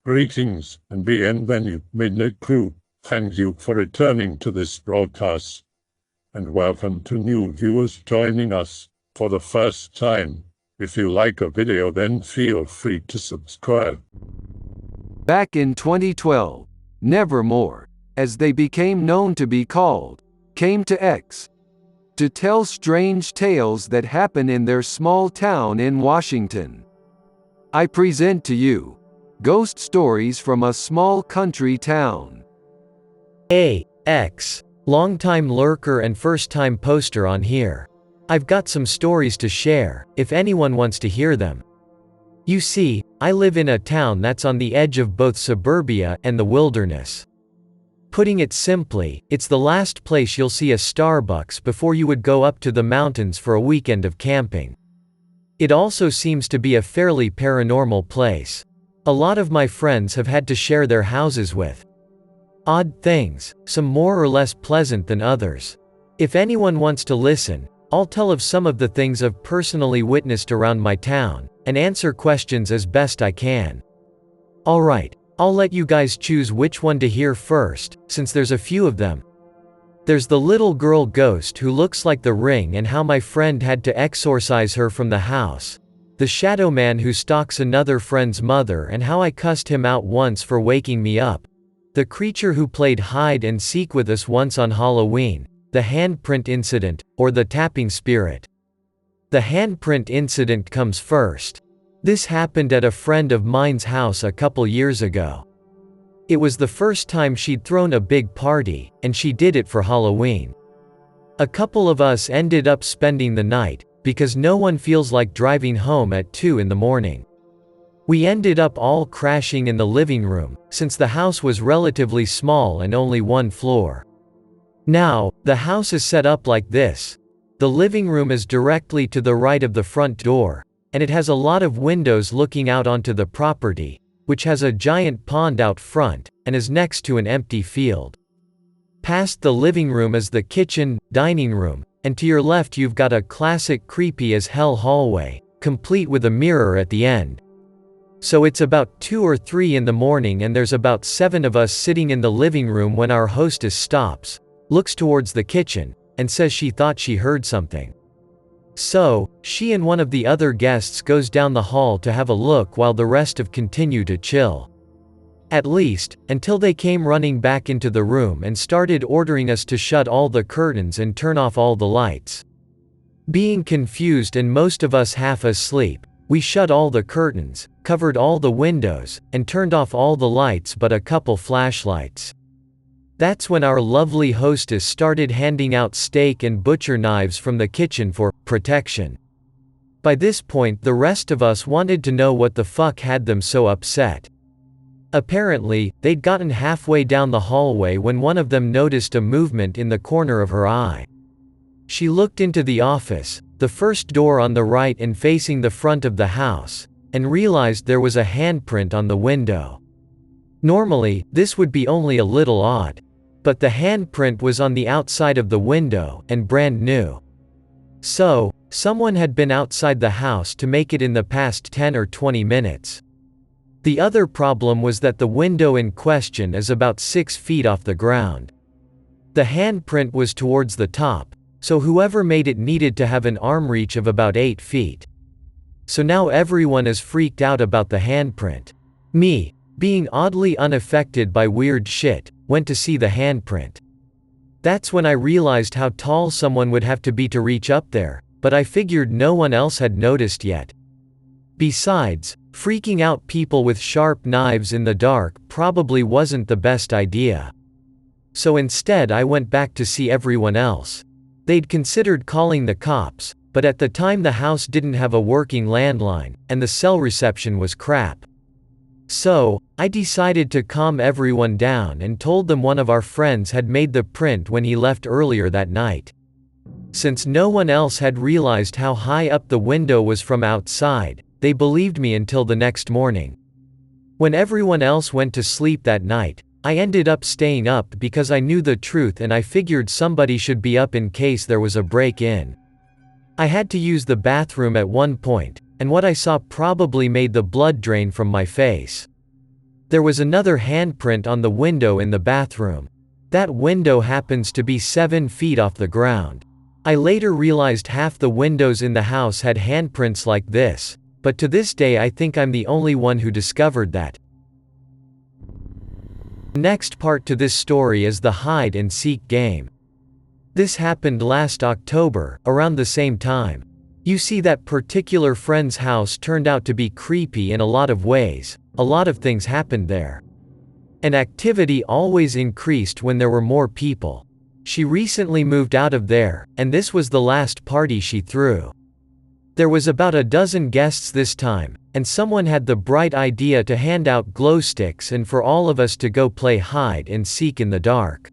Greetings and bienvenue, Midnight Crew. Thank you for returning to this broadcast. And welcome to new viewers joining us for the first time. If you like a video, then feel free to subscribe. Back in 2012, Nevermore, as they became known to be called, came to X to tell strange tales that happen in their small town in Washington. I present to you Ghost Stories from a Small Country Town. X, longtime lurker and first-time poster on here. I've got some stories to share, if anyone wants to hear them. You see, I live in a town that's on the edge of both suburbia and the wilderness. Putting it simply, it's the last place you'll see a Starbucks before you would go up to the mountains for a weekend of camping. It also seems to be a fairly paranormal place. A lot of my friends have had to share their houses with odd things, some more or less pleasant than others. If anyone wants to listen, I'll tell of some of the things I've personally witnessed around my town, and answer questions as best I can. Alright, I'll let you guys choose which one to hear first, since there's a few of them. There's the little girl ghost who looks like the Ring and how my friend had to exorcise her from the house. The shadow man who stalks another friend's mother and how I cussed him out once for waking me up. The creature who played hide and seek with us once on Halloween. The handprint incident, or the tapping spirit. The handprint incident comes first. This happened at a friend of mine's house a couple years ago. It was the first time she'd thrown a big party, and she did it for Halloween. A couple of us ended up spending the night, because no one feels like driving home at 2 in the morning. We ended up all crashing in the living room, since the house was relatively small and only one floor. Now, the house is set up like this. The living room is directly to the right of the front door, and it has a lot of windows looking out onto the property, which has a giant pond out front, and is next to an empty field. Past the living room is the kitchen, dining room, and to your left you've got a classic creepy as hell hallway, complete with a mirror at the end. So it's about 2 or 3 in the morning and there's about 7 of us sitting in the living room when our hostess stops, looks towards the kitchen, and says she thought she heard something. So, she and one of the other guests goes down the hall to have a look while the rest of continue to chill. At least, until they came running back into the room and started ordering us to shut all the curtains and turn off all the lights. Being confused and most of us half asleep, we shut all the curtains, covered all the windows, and turned off all the lights but a couple flashlights. That's when our lovely hostess started handing out steak and butcher knives from the kitchen for protection. By this point the rest of us wanted to know what the fuck had them so upset. Apparently, they'd gotten halfway down the hallway when one of them noticed a movement in the corner of her eye. She looked into the office, the first door on the right and facing the front of the house, and realized there was a handprint on the window. Normally, this would be only a little odd. But the handprint was on the outside of the window, and brand new. So, someone had been outside the house to make it in the past 10 or 20 minutes. The other problem was that the window in question is about 6 feet off the ground. The handprint was towards the top, so whoever made it needed to have an arm reach of about 8 feet. So now everyone is freaked out about the handprint. Me, being oddly unaffected by weird shit, went to see the handprint. That's when I realized how tall someone would have to be to reach up there, but I figured no one else had noticed yet. Besides, freaking out people with sharp knives in the dark probably wasn't the best idea. So instead I went back to see everyone else. They'd considered calling the cops, but at the time the house didn't have a working landline, and the cell reception was crap. So, I decided to calm everyone down and told them one of our friends had made the print when he left earlier that night. Since no one else had realized how high up the window was from outside, they believed me until the next morning. When everyone else went to sleep that night, I ended up staying up because I knew the truth and I figured somebody should be up in case there was a break-in. I had to use the bathroom at one point, and what I saw probably made the blood drain from my face. There was another handprint on the window in the bathroom. That window happens to be 7 feet off the ground. I later realized half the windows in the house had handprints like this, but to this day I think I'm the only one who discovered that. The next part to this story is the hide and seek game. This happened last October, around the same time. You see, that particular friend's house turned out to be creepy in a lot of ways. A lot of things happened there. And activity always increased when there were more people. She recently moved out of there, and this was the last party she threw. There was about a dozen guests this time, and someone had the bright idea to hand out glow sticks and for all of us to go play hide and seek in the dark.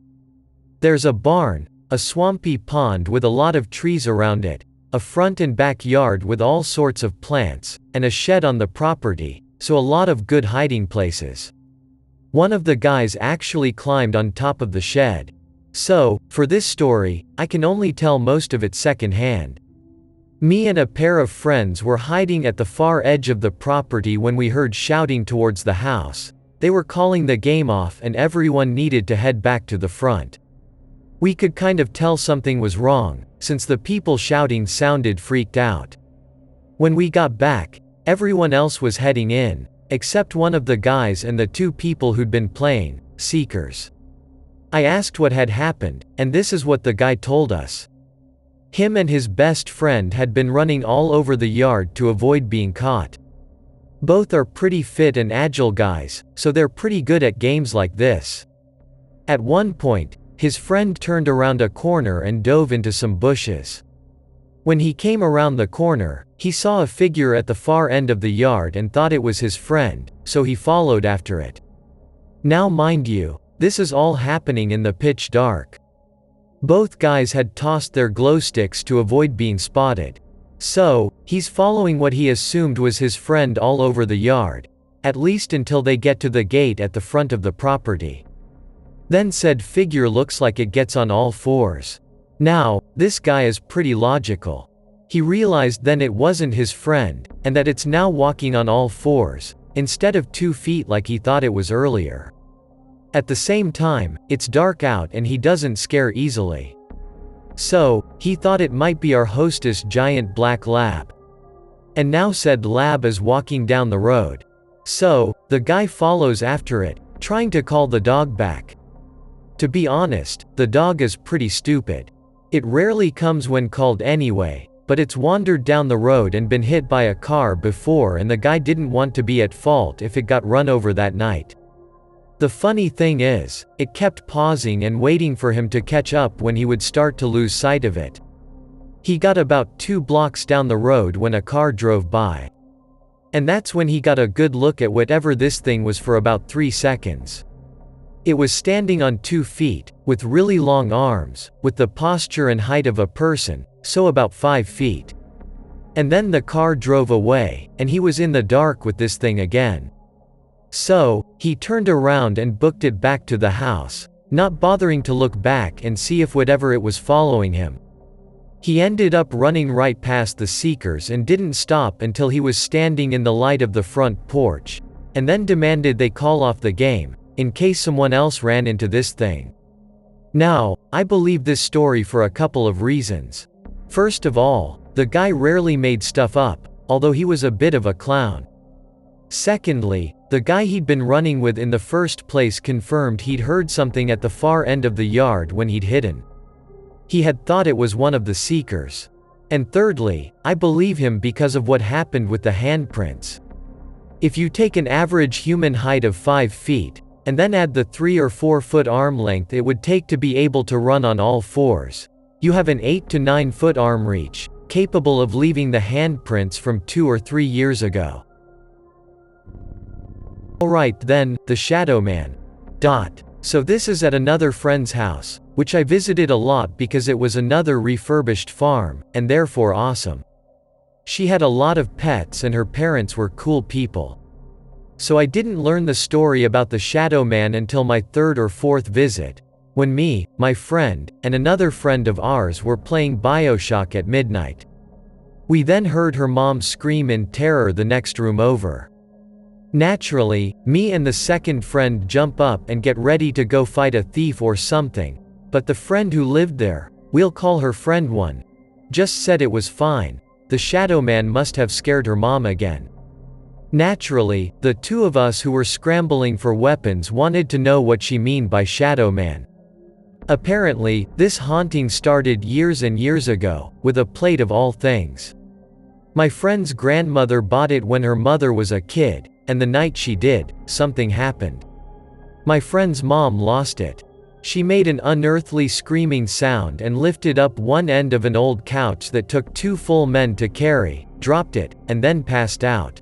There's a barn, a swampy pond with a lot of trees around it, a front and back yard with all sorts of plants, and a shed on the property, so a lot of good hiding places. One of the guys actually climbed on top of the shed. So, for this story, I can only tell most of it secondhand. Me and a pair of friends were hiding at the far edge of the property when we heard shouting towards the house. They were calling the game off and everyone needed to head back to the front. We could kind of tell something was wrong, since the people shouting sounded freaked out. When we got back, everyone else was heading in, except one of the guys and the 2 people who'd been playing seekers. I asked what had happened, and this is what the guy told us. Him and his best friend had been running all over the yard to avoid being caught. Both are pretty fit and agile guys, so they're pretty good at games like this. At one point, his friend turned around a corner and dove into some bushes. When he came around the corner, he saw a figure at the far end of the yard and thought it was his friend, so he followed after it. Now mind you, this is all happening in the pitch dark. Both guys had tossed their glow sticks to avoid being spotted. So, he's following what he assumed was his friend all over the yard, at least until they get to the gate at the front of the property. Then said figure looks like it gets on all fours. Now, this guy is pretty logical. He realized then it wasn't his friend, and that it's now walking on all fours, instead of 2 feet like he thought it was earlier. At the same time, it's dark out and he doesn't scare easily. So, he thought it might be our hostess giant black lab. And now said lab is walking down the road. So, the guy follows after it, trying to call the dog back. To be honest, the dog is pretty stupid. It rarely comes when called anyway, but it's wandered down the road and been hit by a car before, and the guy didn't want to be at fault if it got run over that night. The funny thing is, it kept pausing and waiting for him to catch up when he would start to lose sight of it. He got about 2 blocks down the road when a car drove by. And that's when he got a good look at whatever this thing was for about 3 seconds. It was standing on 2 feet, with really long arms, with the posture and height of a person, so about 5 feet. And then the car drove away, and he was in the dark with this thing again. So, he turned around and booked it back to the house, not bothering to look back and see if whatever it was following him. He ended up running right past the seekers and didn't stop until he was standing in the light of the front porch, and then demanded they call off the game, in case someone else ran into this thing. Now, I believe this story for a couple of reasons. First of all, the guy rarely made stuff up, although he was a bit of a clown. Secondly, the guy he'd been running with in the first place confirmed he'd heard something at the far end of the yard when he'd hidden. He had thought it was one of the seekers. And thirdly, I believe him because of what happened with the handprints. If you take an average human height of 5 feet, and then add the 3 or 4 foot arm length it would take to be able to run on all fours, you have an 8 to 9 foot arm reach, capable of leaving the handprints from 2 or 3 years ago. Alright then, the Shadow Man. So this is at another friend's house, which I visited a lot because it was another refurbished farm, and therefore awesome. She had a lot of pets and her parents were cool people. So I didn't learn the story about the Shadow Man until my 3rd or 4th visit, when me, my friend, and another friend of ours were playing BioShock at midnight. We then heard her mom scream in terror the next room over. Naturally, me and the second friend jump up and get ready to go fight a thief or something, but the friend who lived there, we'll call her friend 1, just said it was fine. The shadow man must have scared her mom again. Naturally, the two of us who were scrambling for weapons wanted to know what she meant by shadow man. Apparently, this haunting started years and years ago, with a plate of all things. My friend's grandmother bought it when her mother was a kid, and the night she did, something happened. My friend's mom lost it. She made an unearthly screaming sound and lifted up one end of an old couch that took 2 full men to carry, dropped it, and then passed out.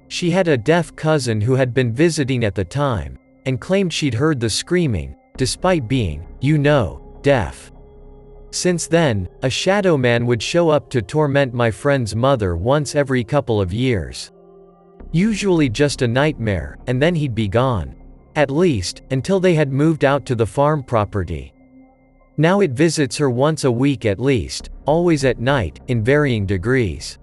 She had a deaf cousin who had been visiting at the time, and claimed she'd heard the screaming, despite being, deaf. Since then, a shadow man would show up to torment my friend's mother once every couple of years. Usually just a nightmare, and then he'd be gone. At least, until they had moved out to the farm property. Now it visits her once a week at least, always at night, in varying degrees.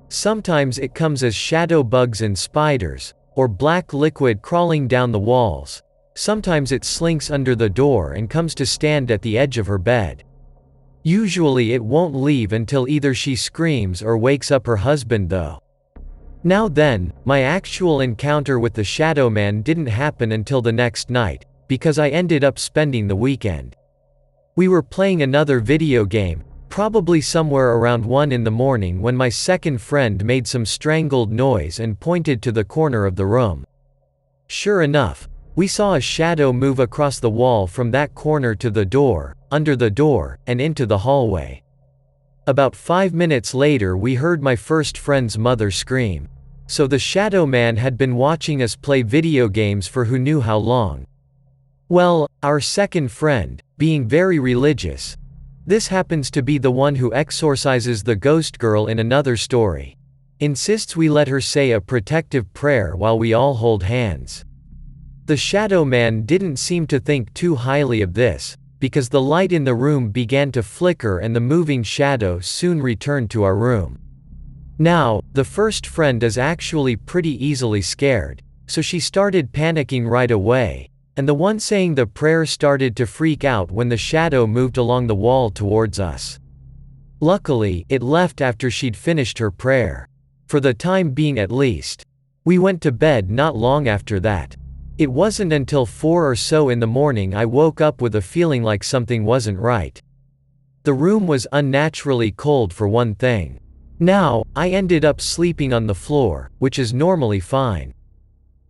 Sometimes it comes as shadow bugs and spiders, or black liquid crawling down the walls. Sometimes it slinks under the door and comes to stand at the edge of her bed. Usually it won't leave until either she screams or wakes up her husband though. Now then, my actual encounter with the shadow man didn't happen until the next night, because I ended up spending the weekend. We were playing another video game, probably somewhere around 1 in the morning when my second friend made some strangled noise and pointed to the corner of the room. Sure enough, we saw a shadow move across the wall from that corner to the door, under the door, and into the hallway. About 5 minutes later we heard my first friend's mother scream. So the shadow man had been watching us play video games for who knew how long. Well, our second friend, being very religious, this happens to be the one who exorcises the ghost girl in another story, insists we let her say a protective prayer while we all hold hands. The shadow man didn't seem to think too highly of this, because the light in the room began to flicker and the moving shadow soon returned to our room. Now, the first friend is actually pretty easily scared, so she started panicking right away, and the one saying the prayer started to freak out when the shadow moved along the wall towards us. Luckily, it left after she'd finished her prayer. For the time being at least. We went to bed not long after that. It wasn't until 4 or so in the morning I woke up with a feeling like something wasn't right. The room was unnaturally cold for one thing. Now, I ended up sleeping on the floor, which is normally fine.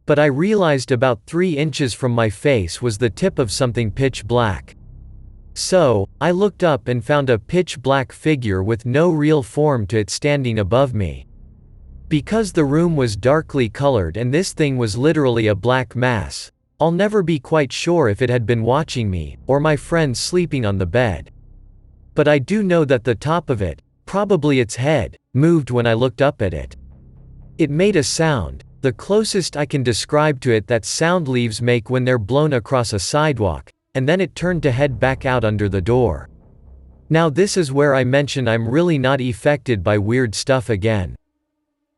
But I realized about 3 inches from my face was the tip of something pitch black. So, I looked up and found a pitch black figure with no real form to it standing above me. Because the room was darkly colored and this thing was literally a black mass, I'll never be quite sure if it had been watching me, or my friend sleeping on the bed. But I do know that the top of it, probably its head, moved when I looked up at it. It made a sound, the closest I can describe to it that sound leaves make when they're blown across a sidewalk, and then it turned to head back out under the door. Now this is where I mention I'm really not affected by weird stuff again.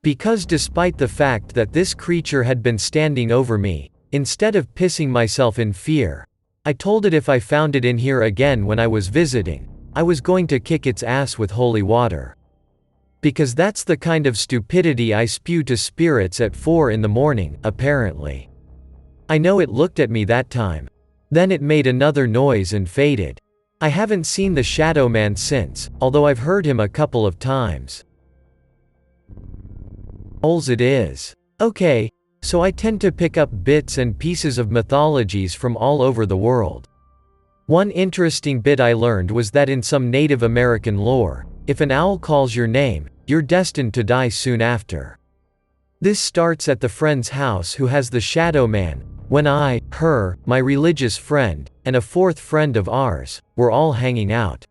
Because despite the fact that this creature had been standing over me, instead of pissing myself in fear, I told it if I found it in here again when I was visiting, I was going to kick its ass with holy water. Because that's the kind of stupidity I spew to spirits at 4 in the morning, apparently. I know it looked at me that time. Then it made another noise and faded. I haven't seen the shadow man since, although I've heard him a couple of times. Alls it is. Okay, so I tend to pick up bits and pieces of mythologies from all over the world. One interesting bit I learned was that in some Native American lore, if an owl calls your name, you're destined to die soon after. This starts at the friend's house who has the shadow man, when I, her, my religious friend, and a 4th friend of ours, were all hanging out.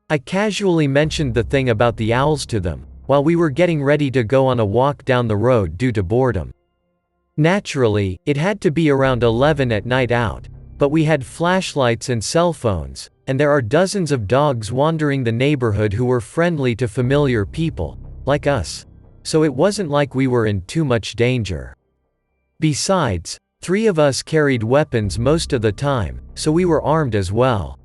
I casually mentioned the thing about the owls to them, while we were getting ready to go on a walk down the road due to boredom. Naturally, it had to be around 11 at night out, but we had flashlights and cell phones, and there are dozens of dogs wandering the neighborhood who were friendly to familiar people, like us. So it wasn't like we were in too much danger. Besides, 3 of us carried weapons most of the time, so we were armed as well.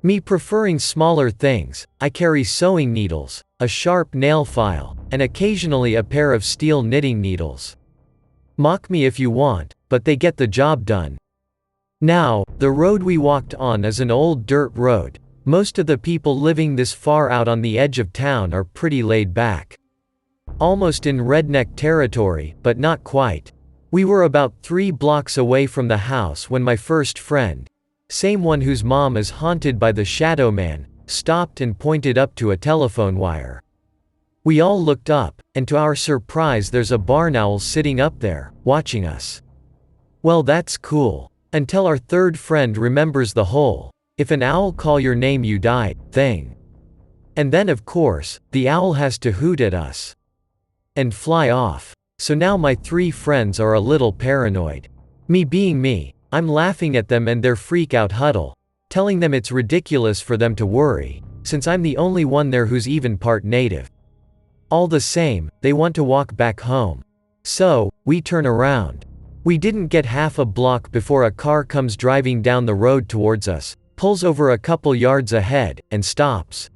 Me preferring smaller things, I carry sewing needles, a sharp nail file, and occasionally a pair of steel knitting needles. Mock me if you want, but they get the job done. Now, the road we walked on is an old dirt road. Most of the people living this far out on the edge of town are pretty laid back. Almost in redneck territory, but not quite. We were about 3 blocks away from the house when my first friend, same one whose mom is haunted by the shadow man, stopped and pointed up to a telephone wire. We all looked up, and to our surprise there's a barn owl sitting up there, watching us. Well, that's cool. Until our third friend remembers the whole, if an owl call your name you die, thing. And then of course, the owl has to hoot at us. And fly off. So now my 3 friends are a little paranoid. Me being me, I'm laughing at them and their freak out huddle, telling them it's ridiculous for them to worry, since I'm the only one there who's even part native. All the same, they want to walk back home. So, we turn around. We didn't get half a block before a car comes driving down the road towards us, pulls over a couple yards ahead, and stops.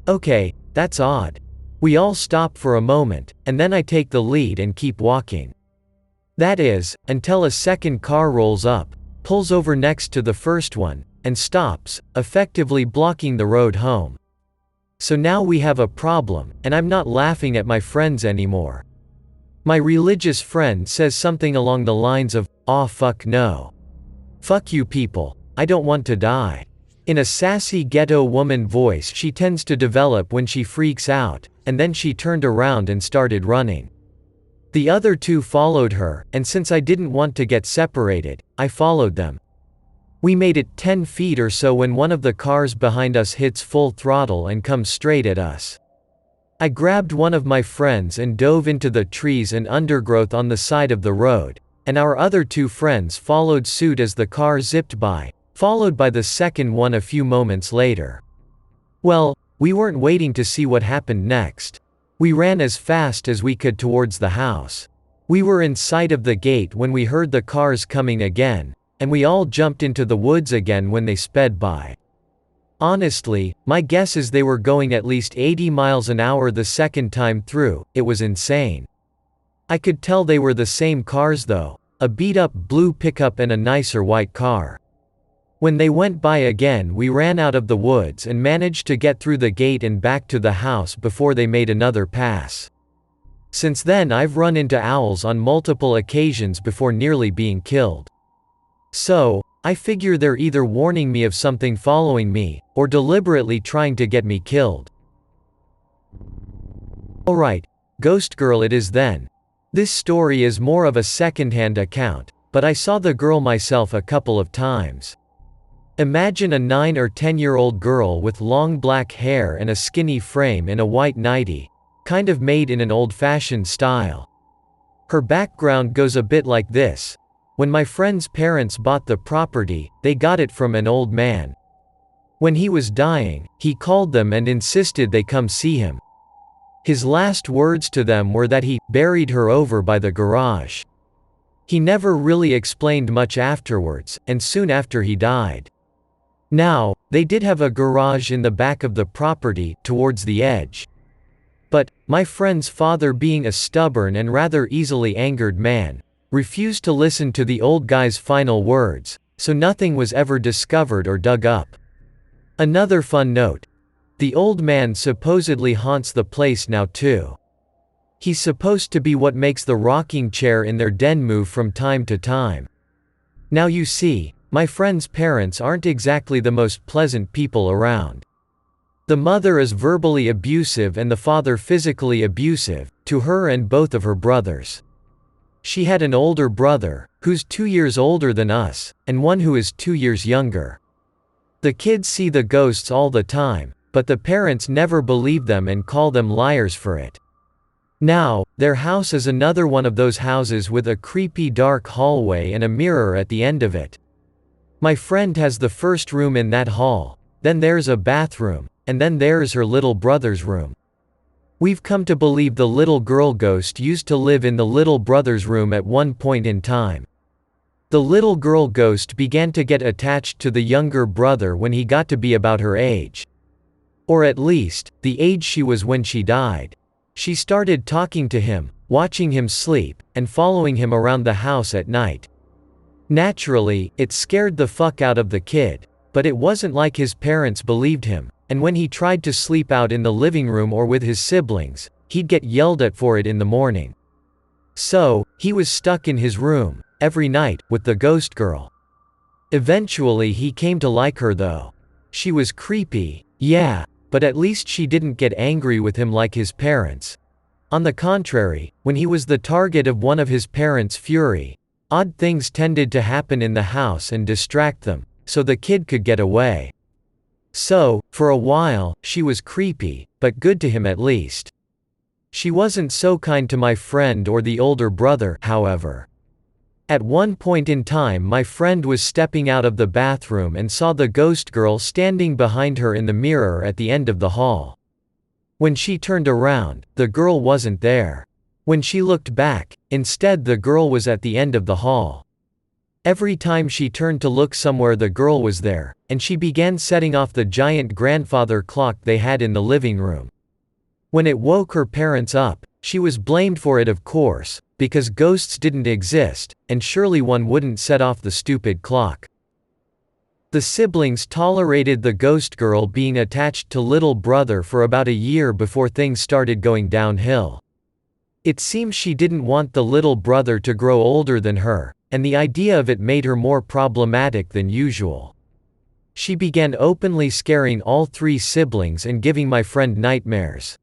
Okay, that's odd. We all stop for a moment, and then I take the lead and keep walking. That is, until a second car rolls up, pulls over next to the first one, and stops, effectively blocking the road home. So now we have a problem, and I'm not laughing at my friends anymore. My religious friend says something along the lines of, "Aw fuck no. Fuck you people, I don't want to die." In a sassy ghetto woman voice she tends to develop when she freaks out, and then she turned around and started running. The other 2 followed her, and since I didn't want to get separated, I followed them. We made it 10 feet or so when one of the cars behind us hits full throttle and comes straight at us. I grabbed one of my friends and dove into the trees and undergrowth on the side of the road, and our other 2 friends followed suit as the car zipped by, followed by the second one a few moments later. Well, we weren't waiting to see what happened next. We ran as fast as we could towards the house. We were in sight of the gate when we heard the cars coming again, and we all jumped into the woods again when they sped by. Honestly, my guess is they were going at least 80 miles an hour the second time through. It was insane. I could tell they were the same cars though, a beat-up blue pickup and a nicer white car. When they went by again we ran out of the woods and managed to get through the gate and back to the house before they made another pass. Since then I've run into owls on multiple occasions before nearly being killed. So, I figure they're either warning me of something following me, or deliberately trying to get me killed. Alright, Ghost Girl it is then. This story is more of a second-hand account, but I saw the girl myself a couple of times. Imagine a 9 or 10-year-old girl with long black hair and a skinny frame in a white nightie, kind of made in an old-fashioned style. Her background goes a bit like this. When my friend's parents bought the property, they got it from an old man. When he was dying, he called them and insisted they come see him. His last words to them were that he buried her over by the garage. He never really explained much afterwards, and soon after he died. Now, they did have a garage in the back of the property, towards the edge. But, my friend's father being a stubborn and rather easily angered man, refused to listen to the old guy's final words, so nothing was ever discovered or dug up. Another fun note. The old man supposedly haunts the place now too. He's supposed to be what makes the rocking chair in their den move from time to time. Now you see, my friend's parents aren't exactly the most pleasant people around. The mother is verbally abusive and the father physically abusive, to her and both of her brothers. She had an older brother, who's 2 years older than us, and one who is 2 years younger. The kids see the ghosts all the time, but the parents never believe them and call them liars for it. Now, their house is another one of those houses with a creepy dark hallway and a mirror at the end of it. My friend has the first room in that hall, then there's a bathroom, and then there's her little brother's room. We've come to believe the little girl ghost used to live in the little brother's room at one point in time. The little girl ghost began to get attached to the younger brother when he got to be about her age. Or at least, the age she was when she died. She started talking to him, watching him sleep, and following him around the house at night. Naturally, it scared the fuck out of the kid, but it wasn't like his parents believed him, and when he tried to sleep out in the living room or with his siblings, he'd get yelled at for it in the morning. So, he was stuck in his room, every night, with the ghost girl. Eventually he came to like her though. She was creepy, yeah, but at least she didn't get angry with him like his parents. On the contrary, when he was the target of one of his parents' fury, odd things tended to happen in the house and distract them, so the kid could get away. So, for a while, she was creepy, but good to him at least. She wasn't so kind to my friend or the older brother, however. At one point in time my friend was stepping out of the bathroom and saw the ghost girl standing behind her in the mirror at the end of the hall. When she turned around, the girl wasn't there. When she looked back, instead the girl was at the end of the hall. Every time she turned to look somewhere the girl was there, and she began setting off the giant grandfather clock they had in the living room. When it woke her parents up, she was blamed for it of course, because ghosts didn't exist, and surely one wouldn't set off the stupid clock. The siblings tolerated the ghost girl being attached to little brother for about a year before things started going downhill. It seems she didn't want the little brother to grow older than her, and the idea of it made her more problematic than usual. She began openly scaring all three siblings and giving my friend nightmares.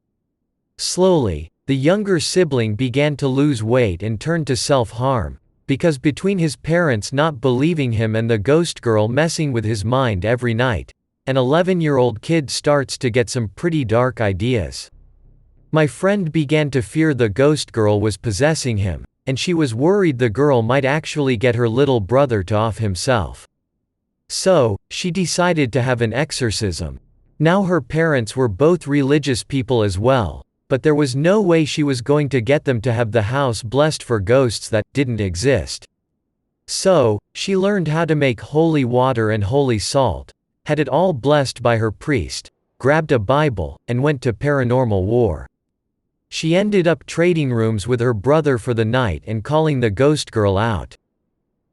Slowly, the younger sibling began to lose weight and turned to self-harm, because between his parents not believing him and the ghost girl messing with his mind every night, an 11-year-old kid starts to get some pretty dark ideas. My friend began to fear the ghost girl was possessing him, and she was worried the girl might actually get her little brother to off himself. So, she decided to have an exorcism. Now her parents were both religious people as well, but there was no way she was going to get them to have the house blessed for ghosts that didn't exist. So, she learned how to make holy water and holy salt, had it all blessed by her priest, grabbed a Bible, and went to paranormal war. She ended up trading rooms with her brother for the night and calling the ghost girl out.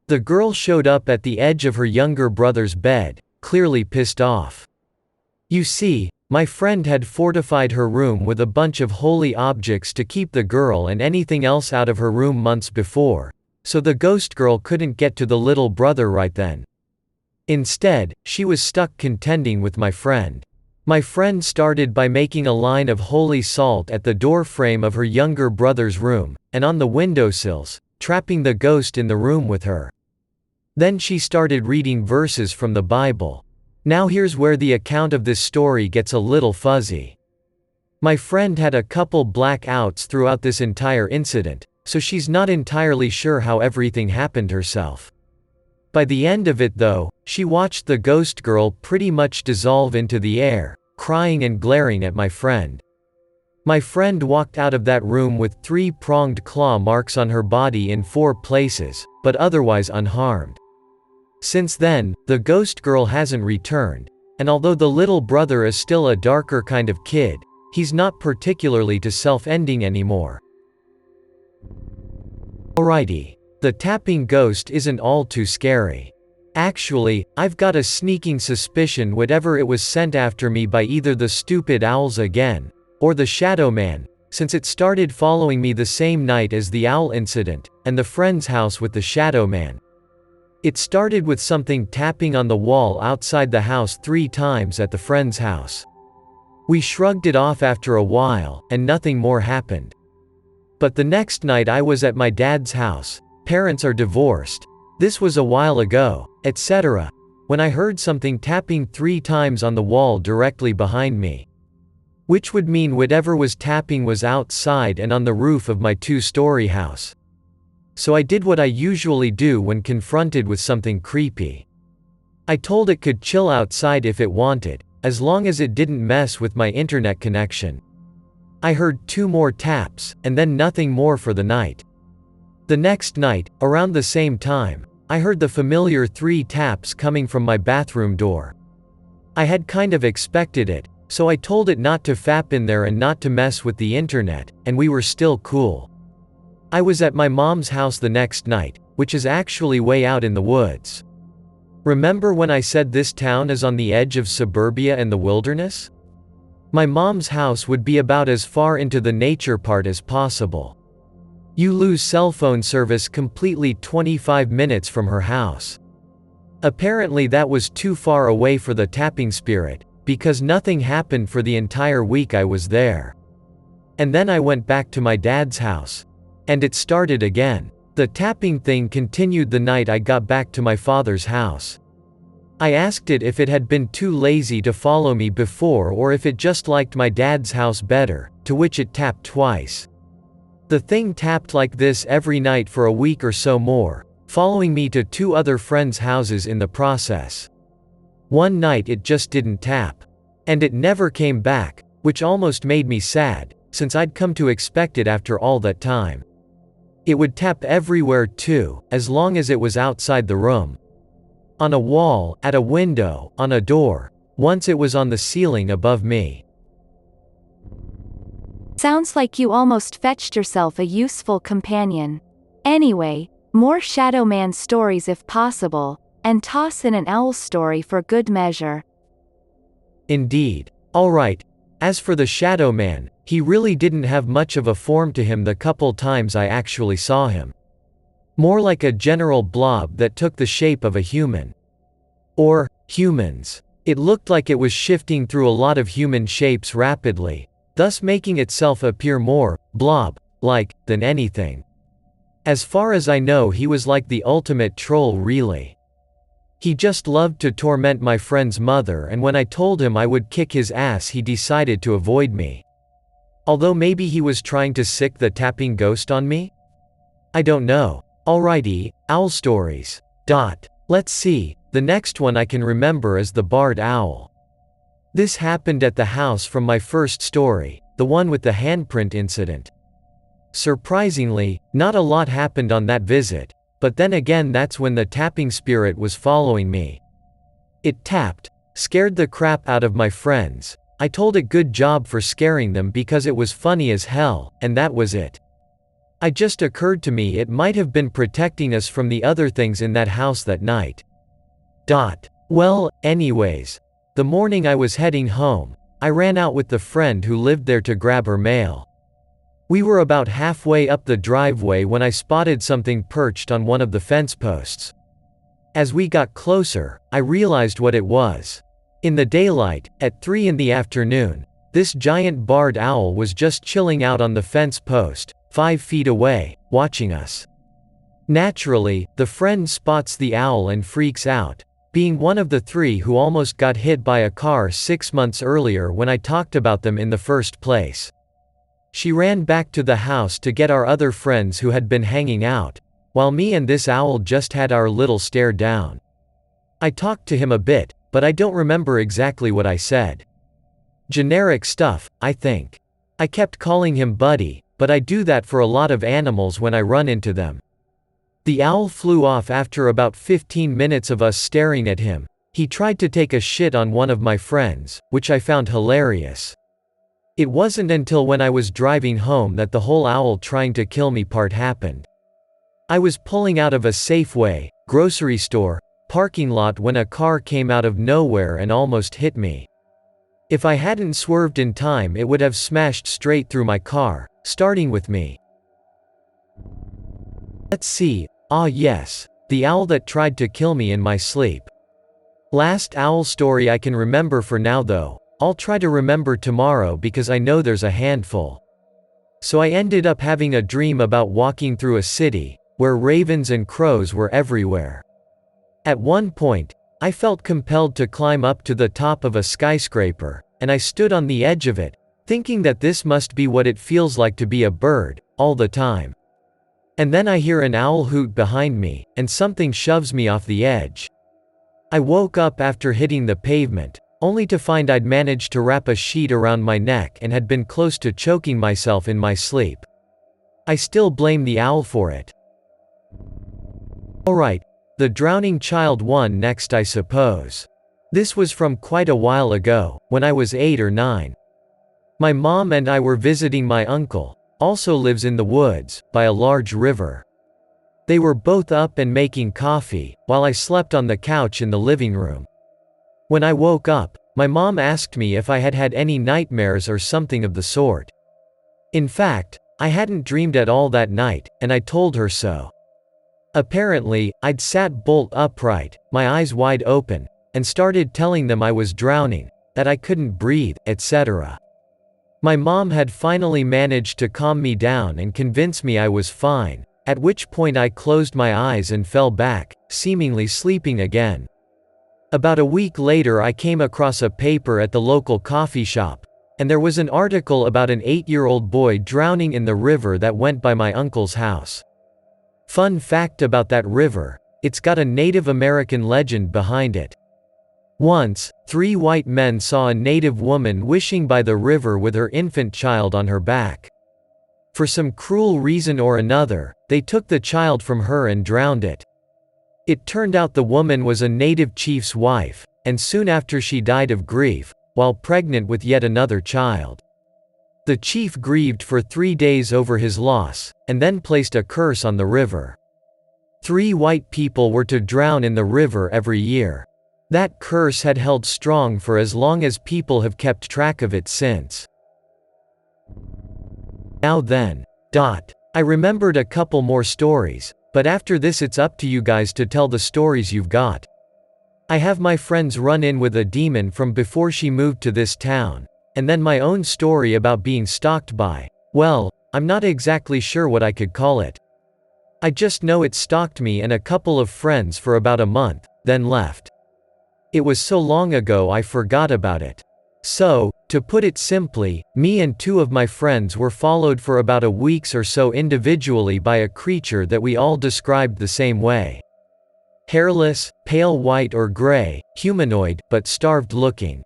The girl showed up at the edge of her younger brother's bed, clearly pissed off. You see, my friend had fortified her room with a bunch of holy objects to keep the girl and anything else out of her room months before, so the ghost girl couldn't get to the little brother right then. Instead, she was stuck contending with my friend. My friend started by making a line of holy salt at the door frame of her younger brother's room, and on the windowsills, trapping the ghost in the room with her. Then she started reading verses from the Bible. Now here's where the account of this story gets a little fuzzy. My friend had a couple blackouts throughout this entire incident, so she's not entirely sure how everything happened herself. By the end of it though, she watched the ghost girl pretty much dissolve into the air, crying and glaring at my friend. My friend walked out of that room with 3-pronged claw marks on her body in 4 places, but otherwise unharmed. Since then, the ghost girl hasn't returned, and although the little brother is still a darker kind of kid, he's not particularly to self-ending anymore. Alrighty. The tapping ghost isn't all too scary. Actually, I've got a sneaking suspicion whatever it was sent after me by either the stupid owls again, or the shadow man, since it started following me the same night as the owl incident, and the friend's house with the shadow man. It started with something tapping on the wall outside the house 3 times at the friend's house. We shrugged it off after a while, and nothing more happened. But the next night I was at my dad's house. Parents are divorced. This was a while ago, etc. When I heard something tapping 3 times on the wall directly behind me. Which would mean whatever was tapping was outside and on the roof of my 2-story house. So I did what I usually do when confronted with something creepy. I told it could chill outside if it wanted, as long as it didn't mess with my internet connection. I heard 2 more taps, and then nothing more for the night. The next night, around the same time, I heard the familiar 3 taps coming from my bathroom door. I had kind of expected it, so I told it not to fap in there and not to mess with the internet, and we were still cool. I was at my mom's house the next night, which is actually way out in the woods. Remember when I said this town is on the edge of suburbia and the wilderness? My mom's house would be about as far into the nature part as possible. You lose cell phone service completely 25 minutes from her house. Apparently that was too far away for the tapping spirit, because nothing happened for the entire week I was there. And then I went back to my dad's house. And it started again. The tapping thing continued the night I got back to my father's house. I asked it if it had been too lazy to follow me before or if it just liked my dad's house better, to which it tapped twice. The thing tapped like this every night for a week or so more, following me to 2 other friends' houses in the process. One night it just didn't tap. And it never came back, which almost made me sad, since I'd come to expect it after all that time. It would tap everywhere too, as long as it was outside the room. On a wall, at a window, on a door. Once it was on the ceiling above me. Sounds like you almost fetched yourself a useful companion. Anyway, more Shadow Man stories if possible, and toss in an owl story for good measure. Indeed. Alright. As for the Shadow Man, he really didn't have much of a form to him the couple times I actually saw him. More like a general blob that took the shape of a human. Or, humans. It looked like it was shifting through a lot of human shapes rapidly, thus making itself appear more blob-like than anything. As far as I know, he was like the ultimate troll, really. He just loved to torment my friend's mother, and when I told him I would kick his ass, he decided to avoid me. Although maybe he was trying to sick the tapping ghost on me? I don't know. Alrighty, owl stories. Let's see, the next one I can remember is the barred owl. This happened at the house from my first story, the one with the handprint incident. Surprisingly, not a lot happened on that visit, but then again that's when the tapping spirit was following me. It tapped, scared the crap out of my friends. I told it good job for scaring them because it was funny as hell, and that was it. It just occurred to me it might have been protecting us from the other things in that house that night. Well, anyways, the morning I was heading home, I ran out with the friend who lived there to grab her mail. We were about halfway up the driveway when I spotted something perched on one of the fence posts. As we got closer, I realized what it was. In the daylight, at 3 in the afternoon, this giant barred owl was just chilling out on the fence post, 5 feet away, watching us. Naturally, the friend spots the owl and freaks out, being one of the 3 who almost got hit by a car 6 months earlier when I talked about them in the first place. She ran back to the house to get our other friends who had been hanging out, while me and this owl just had our little stare down. I talked to him a bit, but I don't remember exactly what I said. Generic stuff, I think. I kept calling him buddy, but I do that for a lot of animals when I run into them. The owl flew off after about 15 minutes of us staring at him. He tried to take a shit on one of my friends, which I found hilarious. It wasn't until when I was driving home that the whole owl trying to kill me part happened. I was pulling out of a Safeway, grocery store, parking lot when a car came out of nowhere and almost hit me. If I hadn't swerved in time, it would have smashed straight through my car, starting with me. Let's see, yes, the owl that tried to kill me in my sleep. Last owl story I can remember for now though. I'll try to remember tomorrow because I know there's a handful. So I ended up having a dream about walking through a city, where ravens and crows were everywhere. At one point, I felt compelled to climb up to the top of a skyscraper, and I stood on the edge of it, thinking that this must be what it feels like to be a bird, all the time. And then I hear an owl hoot behind me, and something shoves me off the edge. I woke up after hitting the pavement, only to find I'd managed to wrap a sheet around my neck and had been close to choking myself in my sleep. I still blame the owl for it. Alright, the drowning child one next I suppose. This was from quite a while ago, when I was 8 or 9. My mom and I were visiting my uncle, also lives in the woods, by a large river. They were both up and making coffee, while I slept on the couch in the living room. When I woke up, my mom asked me if I had had any nightmares or something of the sort. In fact, I hadn't dreamed at all that night, and I told her so. Apparently, I'd sat bolt upright, my eyes wide open, and started telling them I was drowning, that I couldn't breathe, etc. My mom had finally managed to calm me down and convince me I was fine, at which point I closed my eyes and fell back, seemingly sleeping again. About a week later I came across a paper at the local coffee shop, and there was an article about an 8-year-old boy drowning in the river that went by my uncle's house. Fun fact about that river, it's got a Native American legend behind it. Once, 3 white men saw a Native woman wishing by the river with her infant child on her back. For some cruel reason or another, they took the child from her and drowned it. It turned out the woman was a native chief's wife, and soon after she died of grief, while pregnant with yet another child. The chief grieved for 3 days over his loss, and then placed a curse on the river. 3 white people were to drown in the river every year. That curse had held strong for as long as people have kept track of it since. Now then. I remembered a couple more stories, but after this it's up to you guys to tell the stories you've got. I have my friend's run-in with a demon from before she moved to this town, and then my own story about being stalked by, well, I'm not exactly sure what I could call it. I just know it stalked me and a couple of friends for about a month, then left. It was so long ago I forgot about it. So, to put it simply, me and 2 of my friends were followed for about a week or so individually by a creature that we all described the same way. Hairless, pale white or gray, humanoid, but starved looking.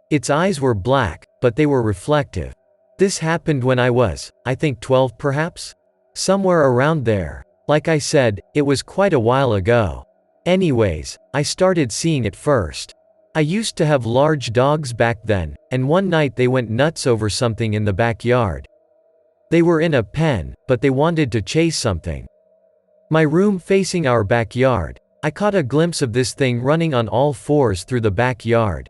Its eyes were black, but they were reflective. This happened when I was, I think 12 perhaps? Somewhere around there. Like I said, it was quite a while ago. Anyways, I started seeing it first. I used to have large dogs back then, and one night they went nuts over something in the backyard. They were in a pen, but they wanted to chase something. My room facing our backyard, I caught a glimpse of this thing running on all 4s through the backyard.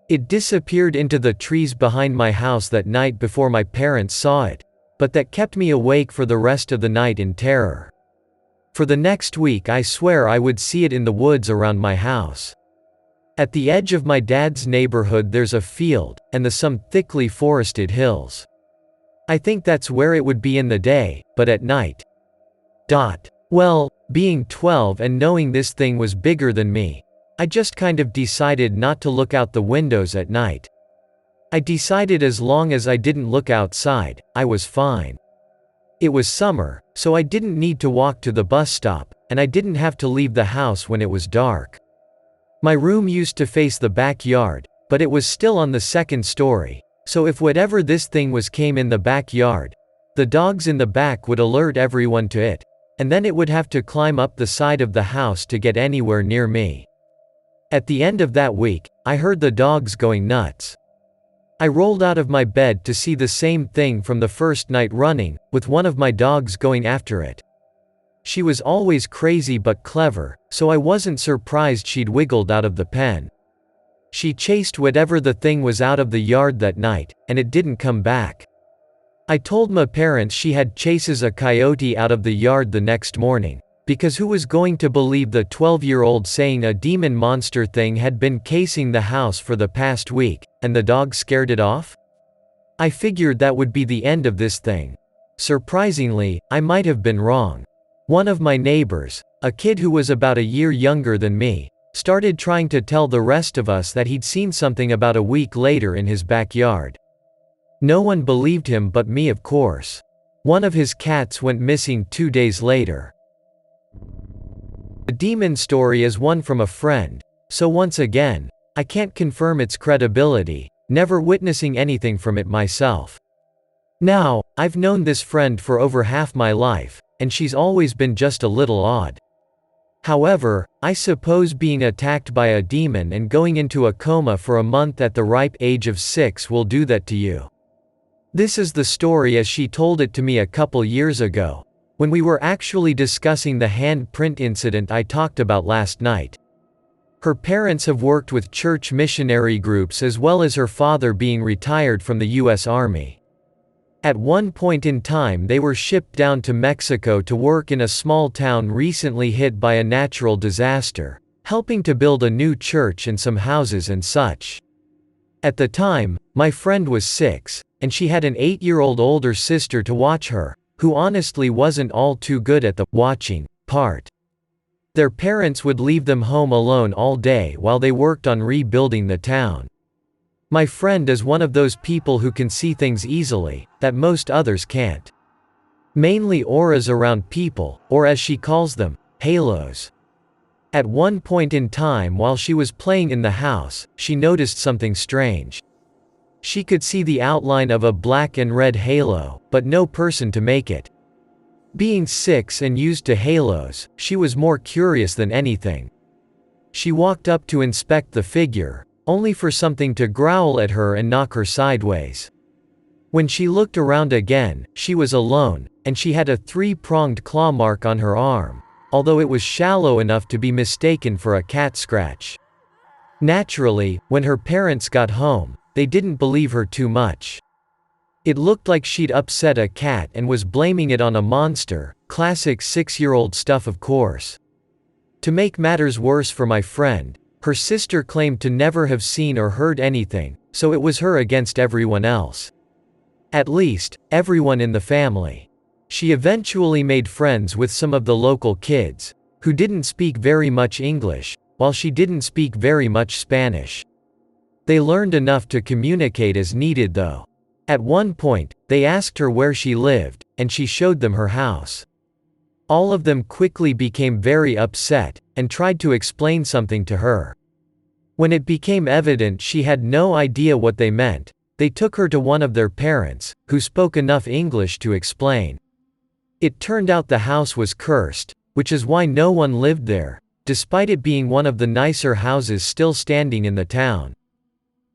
It disappeared into the trees behind my house that night before my parents saw it, but that kept me awake for the rest of the night in terror. For the next week I swear I would see it in the woods around my house. At the edge of my dad's neighborhood there's a field, and some thickly forested hills. I think that's where it would be in the day, but at night. Well, being 12 and knowing this thing was bigger than me, I just kind of decided not to look out the windows at night. I decided as long as I didn't look outside, I was fine. It was summer, so I didn't need to walk to the bus stop, and I didn't have to leave the house when it was dark. My room used to face the backyard, but it was still on the 2nd story, so if whatever this thing was came in the backyard, the dogs in the back would alert everyone to it, and then it would have to climb up the side of the house to get anywhere near me. At the end of that week, I heard the dogs going nuts. I rolled out of my bed to see the same thing from the first night running, with one of my dogs going after it. She was always crazy but clever, so I wasn't surprised she'd wiggled out of the pen. She chased whatever the thing was out of the yard that night, and it didn't come back. I told my parents she had chases a coyote out of the yard the next morning, because who was going to believe the 12-year-old saying a demon monster thing had been casing the house for the past week, and the dog scared it off? I figured that would be the end of this thing. Surprisingly, I might have been wrong. One of my neighbors, a kid who was about a year younger than me, started trying to tell the rest of us that he'd seen something about a week later in his backyard. No one believed him but me, of course. One of his cats went missing 2 days later. The demon story is one from a friend, so once again, I can't confirm its credibility, never witnessing anything from it myself. Now, I've known this friend for over half my life, and she's always been just a little odd. However, I suppose being attacked by a demon and going into a coma for a month at the ripe age of 6 will do that to you. This is the story as she told it to me a couple years ago, when we were actually discussing the handprint incident I talked about last night. Her parents have worked with church missionary groups as well as her father being retired from the U.S. Army. At one point in time they were shipped down to Mexico to work in a small town recently hit by a natural disaster, helping to build a new church and some houses and such. At the time, my friend was 6, and she had an 8-year-old older sister to watch her, who honestly wasn't all too good at the watching part. Their parents would leave them home alone all day while they worked on rebuilding the town. My friend is one of those people who can see things easily, that most others can't. Mainly auras around people, or as she calls them, halos. At one point in time while she was playing in the house, she noticed something strange. She could see the outline of a black and red halo, but no person to make it. Being 6 and used to halos, she was more curious than anything. She walked up to inspect the figure, only for something to growl at her and knock her sideways. When she looked around again, she was alone, and she had a 3-pronged claw mark on her arm, although it was shallow enough to be mistaken for a cat scratch. Naturally, when her parents got home, they didn't believe her too much. It looked like she'd upset a cat and was blaming it on a monster, classic 6-year-old stuff of course. To make matters worse for my friend, her sister claimed to never have seen or heard anything, so it was her against everyone else. At least, everyone in the family. She eventually made friends with some of the local kids, who didn't speak very much English, while she didn't speak very much Spanish. They learned enough to communicate as needed though. At one point, they asked her where she lived, and she showed them her house. All of them quickly became very upset, and tried to explain something to her. When it became evident she had no idea what they meant, they took her to one of their parents, who spoke enough English to explain. It turned out the house was cursed, which is why no one lived there, despite it being one of the nicer houses still standing in the town.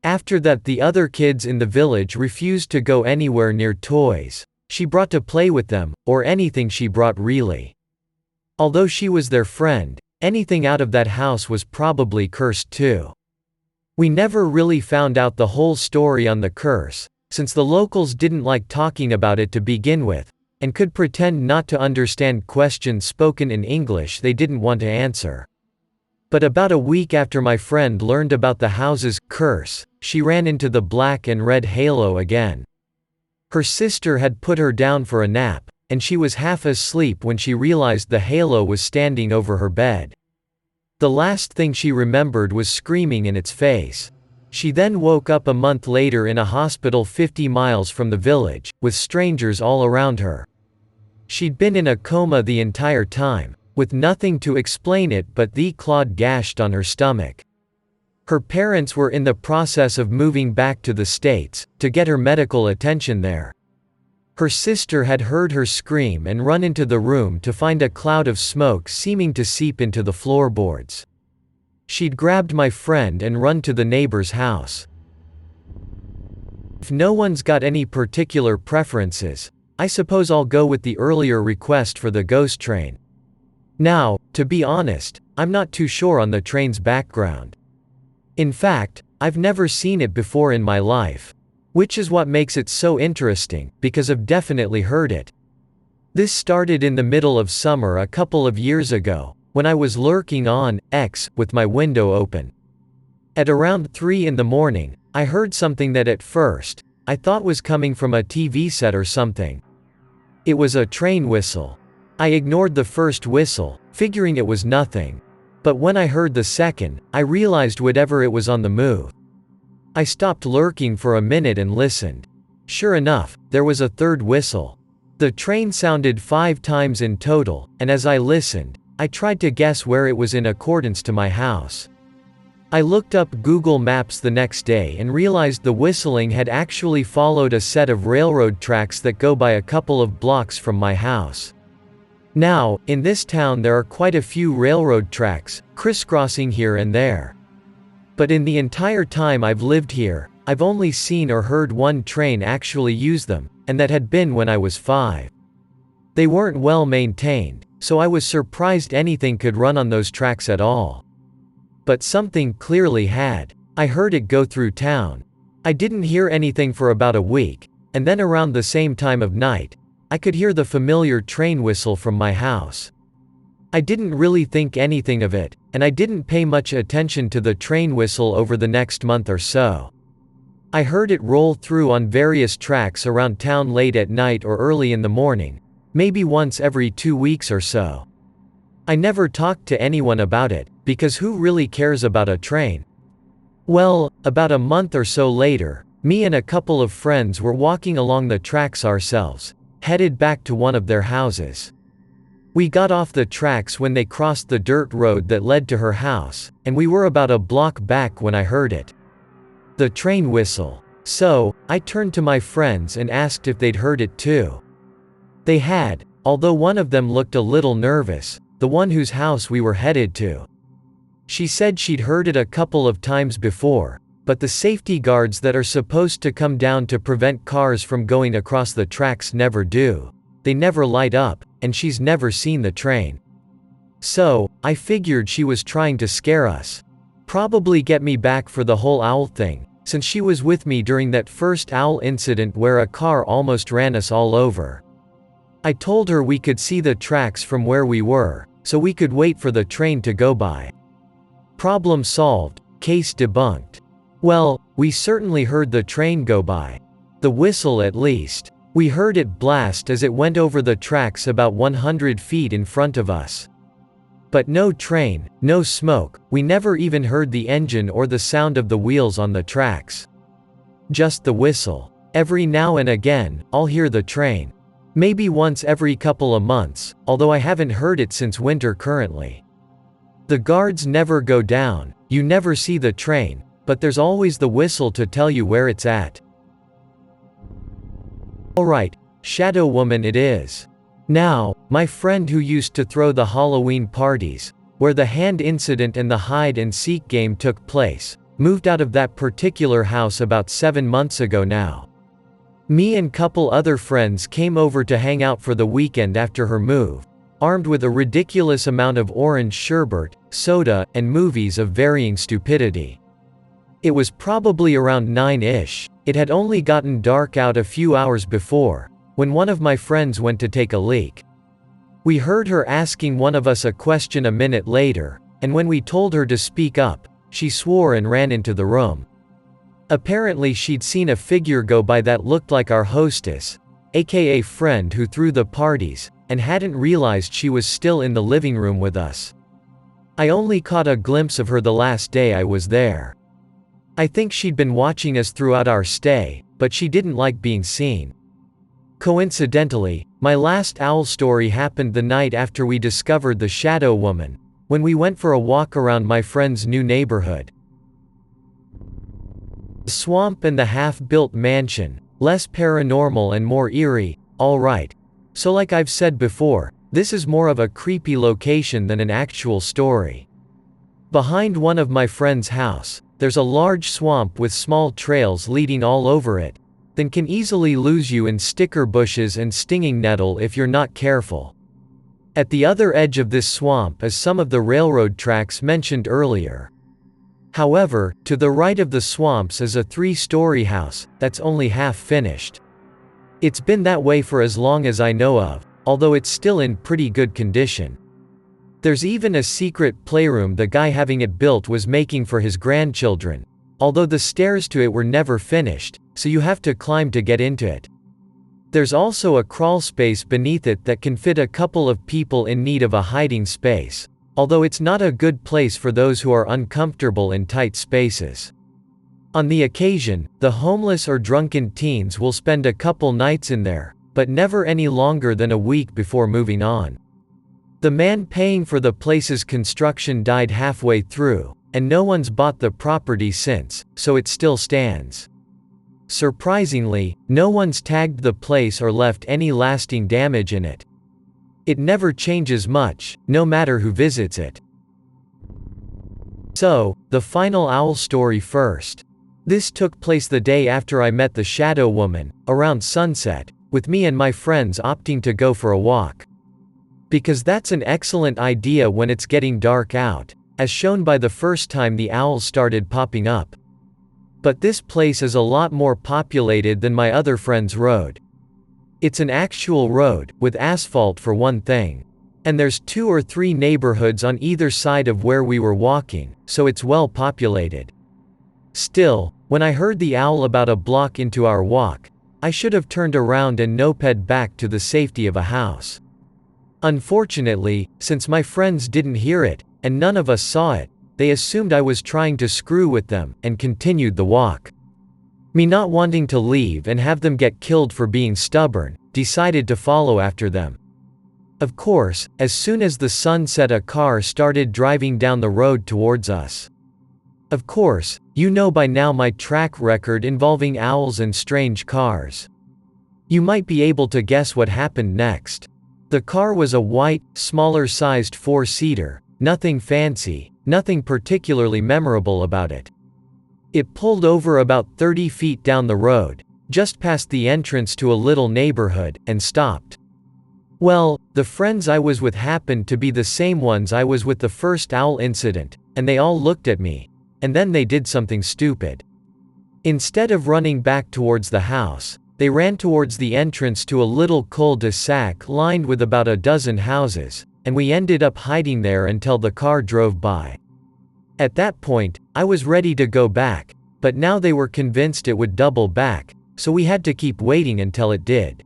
After that, the other kids in the village refused to go anywhere near toys she brought to play with them, or anything she brought really. Although she was their friend, anything out of that house was probably cursed too. We never really found out the whole story on the curse, since the locals didn't like talking about it to begin with, and could pretend not to understand questions spoken in English they didn't want to answer. But about a week after my friend learned about the house's curse, she ran into the black and red halo again. Her sister had put her down for a nap, and she was half asleep when she realized the halo was standing over her bed. The last thing she remembered was screaming in its face. She then woke up a month later in a hospital 50 miles from the village, with strangers all around her. She'd been in a coma the entire time, with nothing to explain it but the clawed gashed on her stomach. Her parents were in the process of moving back to the States, to get her medical attention there. Her sister had heard her scream and run into the room to find a cloud of smoke seeming to seep into the floorboards. She'd grabbed my friend and run to the neighbor's house. If no one's got any particular preferences, I suppose I'll go with the earlier request for the ghost train. Now, to be honest, I'm not too sure on the train's background. In fact, I've never seen it before in my life. Which is what makes it so interesting, because I've definitely heard it. This started in the middle of summer a couple of years ago, when I was lurking on X with my window open. At around 3 in the morning, I heard something that at first, I thought was coming from a TV set or something. It was a train whistle. I ignored the first whistle, figuring it was nothing. But when I heard the second, I realized whatever it was on the move. I stopped lurking for a minute and listened. Sure enough, there was a third whistle. The train sounded 5 times in total, and as I listened, I tried to guess where it was in accordance to my house. I looked up Google Maps the next day and realized the whistling had actually followed a set of railroad tracks that go by a couple of blocks from my house. Now, in this town there are quite a few railroad tracks, crisscrossing here and there. But in the entire time I've lived here, I've only seen or heard one train actually use them, and that had been when I was 5. They weren't well maintained, so I was surprised anything could run on those tracks at all. But something clearly had. I heard it go through town. I didn't hear anything for about a week, and then around the same time of night, I could hear the familiar train whistle from my house. I didn't really think anything of it, and I didn't pay much attention to the train whistle over the next month or so. I heard it roll through on various tracks around town late at night or early in the morning, maybe once every 2 weeks or so. I never talked to anyone about it, because who really cares about a train? Well, about a month or so later, me and a couple of friends were walking along the tracks ourselves, headed back to one of their houses. We got off the tracks when they crossed the dirt road that led to her house, and we were about a block back when I heard it. The train whistle. So, I turned to my friends and asked if they'd heard it too. They had, although one of them looked a little nervous, the one whose house we were headed to. She said she'd heard it a couple of times before, but the safety guards that are supposed to come down to prevent cars from going across the tracks never do. They never light up, and she's never seen the train. So, I figured she was trying to scare us. Probably get me back for the whole owl thing, since she was with me during that first owl incident where a car almost ran us all over. I told her we could see the tracks from where we were, so we could wait for the train to go by. Problem solved, case debunked. Well, we certainly heard the train go by. The whistle at least. We heard it blast as it went over the tracks about 100 feet in front of us. But no train, no smoke, we never even heard the engine or the sound of the wheels on the tracks. Just the whistle. Every now and again, I'll hear the train. Maybe once every couple of months, although I haven't heard it since winter currently. The guards never go down, you never see the train, but there's always the whistle to tell you where it's at. Alright, Shadow Woman it is. Now, my friend who used to throw the Halloween parties, where the hand incident and the hide and seek game took place, moved out of that particular house about 7 months ago now. Me and couple other friends came over to hang out for the weekend after her move, armed with a ridiculous amount of orange sherbet, soda, and movies of varying stupidity. It was probably around 9-ish, it had only gotten dark out a few hours before, when one of my friends went to take a leak. We heard her asking one of us a question a minute later, and when we told her to speak up, she swore and ran into the room. Apparently she'd seen a figure go by that looked like our hostess, aka friend who threw the parties, and hadn't realized she was still in the living room with us. I only caught a glimpse of her the last day I was there. I think she'd been watching us throughout our stay, but she didn't like being seen. Coincidentally, my last owl story happened the night after we discovered the Shadow Woman, when we went for a walk around my friend's new neighborhood. The swamp and the half-built mansion, less paranormal and more eerie, alright. So like I've said before, this is more of a creepy location than an actual story. Behind one of my friend's house, there's a large swamp with small trails leading all over it, that can easily lose you in sticker bushes and stinging nettle if you're not careful. At the other edge of this swamp is some of the railroad tracks mentioned earlier. However, to the right of the swamps is a 3-story house, that's only half finished. It's been that way for as long as I know of, although it's still in pretty good condition. There's even a secret playroom the guy having it built was making for his grandchildren, although the stairs to it were never finished, so you have to climb to get into it. There's also a crawl space beneath it that can fit a couple of people in need of a hiding space, although it's not a good place for those who are uncomfortable in tight spaces. On the occasion, the homeless or drunken teens will spend a couple nights in there, but never any longer than a week before moving on. The man paying for the place's construction died halfway through, and no one's bought the property since, so it still stands. Surprisingly, no one's tagged the place or left any lasting damage in it. It never changes much, no matter who visits it. So, the final owl story first. This took place the day after I met the shadow woman, around sunset, with me and my friends opting to go for a walk. Because that's an excellent idea when it's getting dark out, as shown by the first time the owls started popping up. But this place is a lot more populated than my other friend's road. It's an actual road, with asphalt for one thing. And there's 2 or 3 neighborhoods on either side of where we were walking, so it's well populated. Still, when I heard the owl about a block into our walk, I should have turned around and noped back to the safety of a house. Unfortunately, since my friends didn't hear it, and none of us saw it, they assumed I was trying to screw with them, and continued the walk. Me not wanting to leave and have them get killed for being stubborn, decided to follow after them. Of course, as soon as the sun set, a car started driving down the road towards us. Of course, you know by now my track record involving owls and strange cars. You might be able to guess what happened next. The car was a white, smaller-sized 4-seater, nothing fancy, nothing particularly memorable about it. It pulled over about 30 feet down the road, just past the entrance to a little neighborhood, and stopped. Well, the friends I was with happened to be the same ones I was with the first owl incident, and they all looked at me, and then they did something stupid. Instead of running back towards the house, they ran towards the entrance to a little cul-de-sac lined with about a dozen houses, and we ended up hiding there until the car drove by. At that point, I was ready to go back, but now they were convinced it would double back, so we had to keep waiting until it did.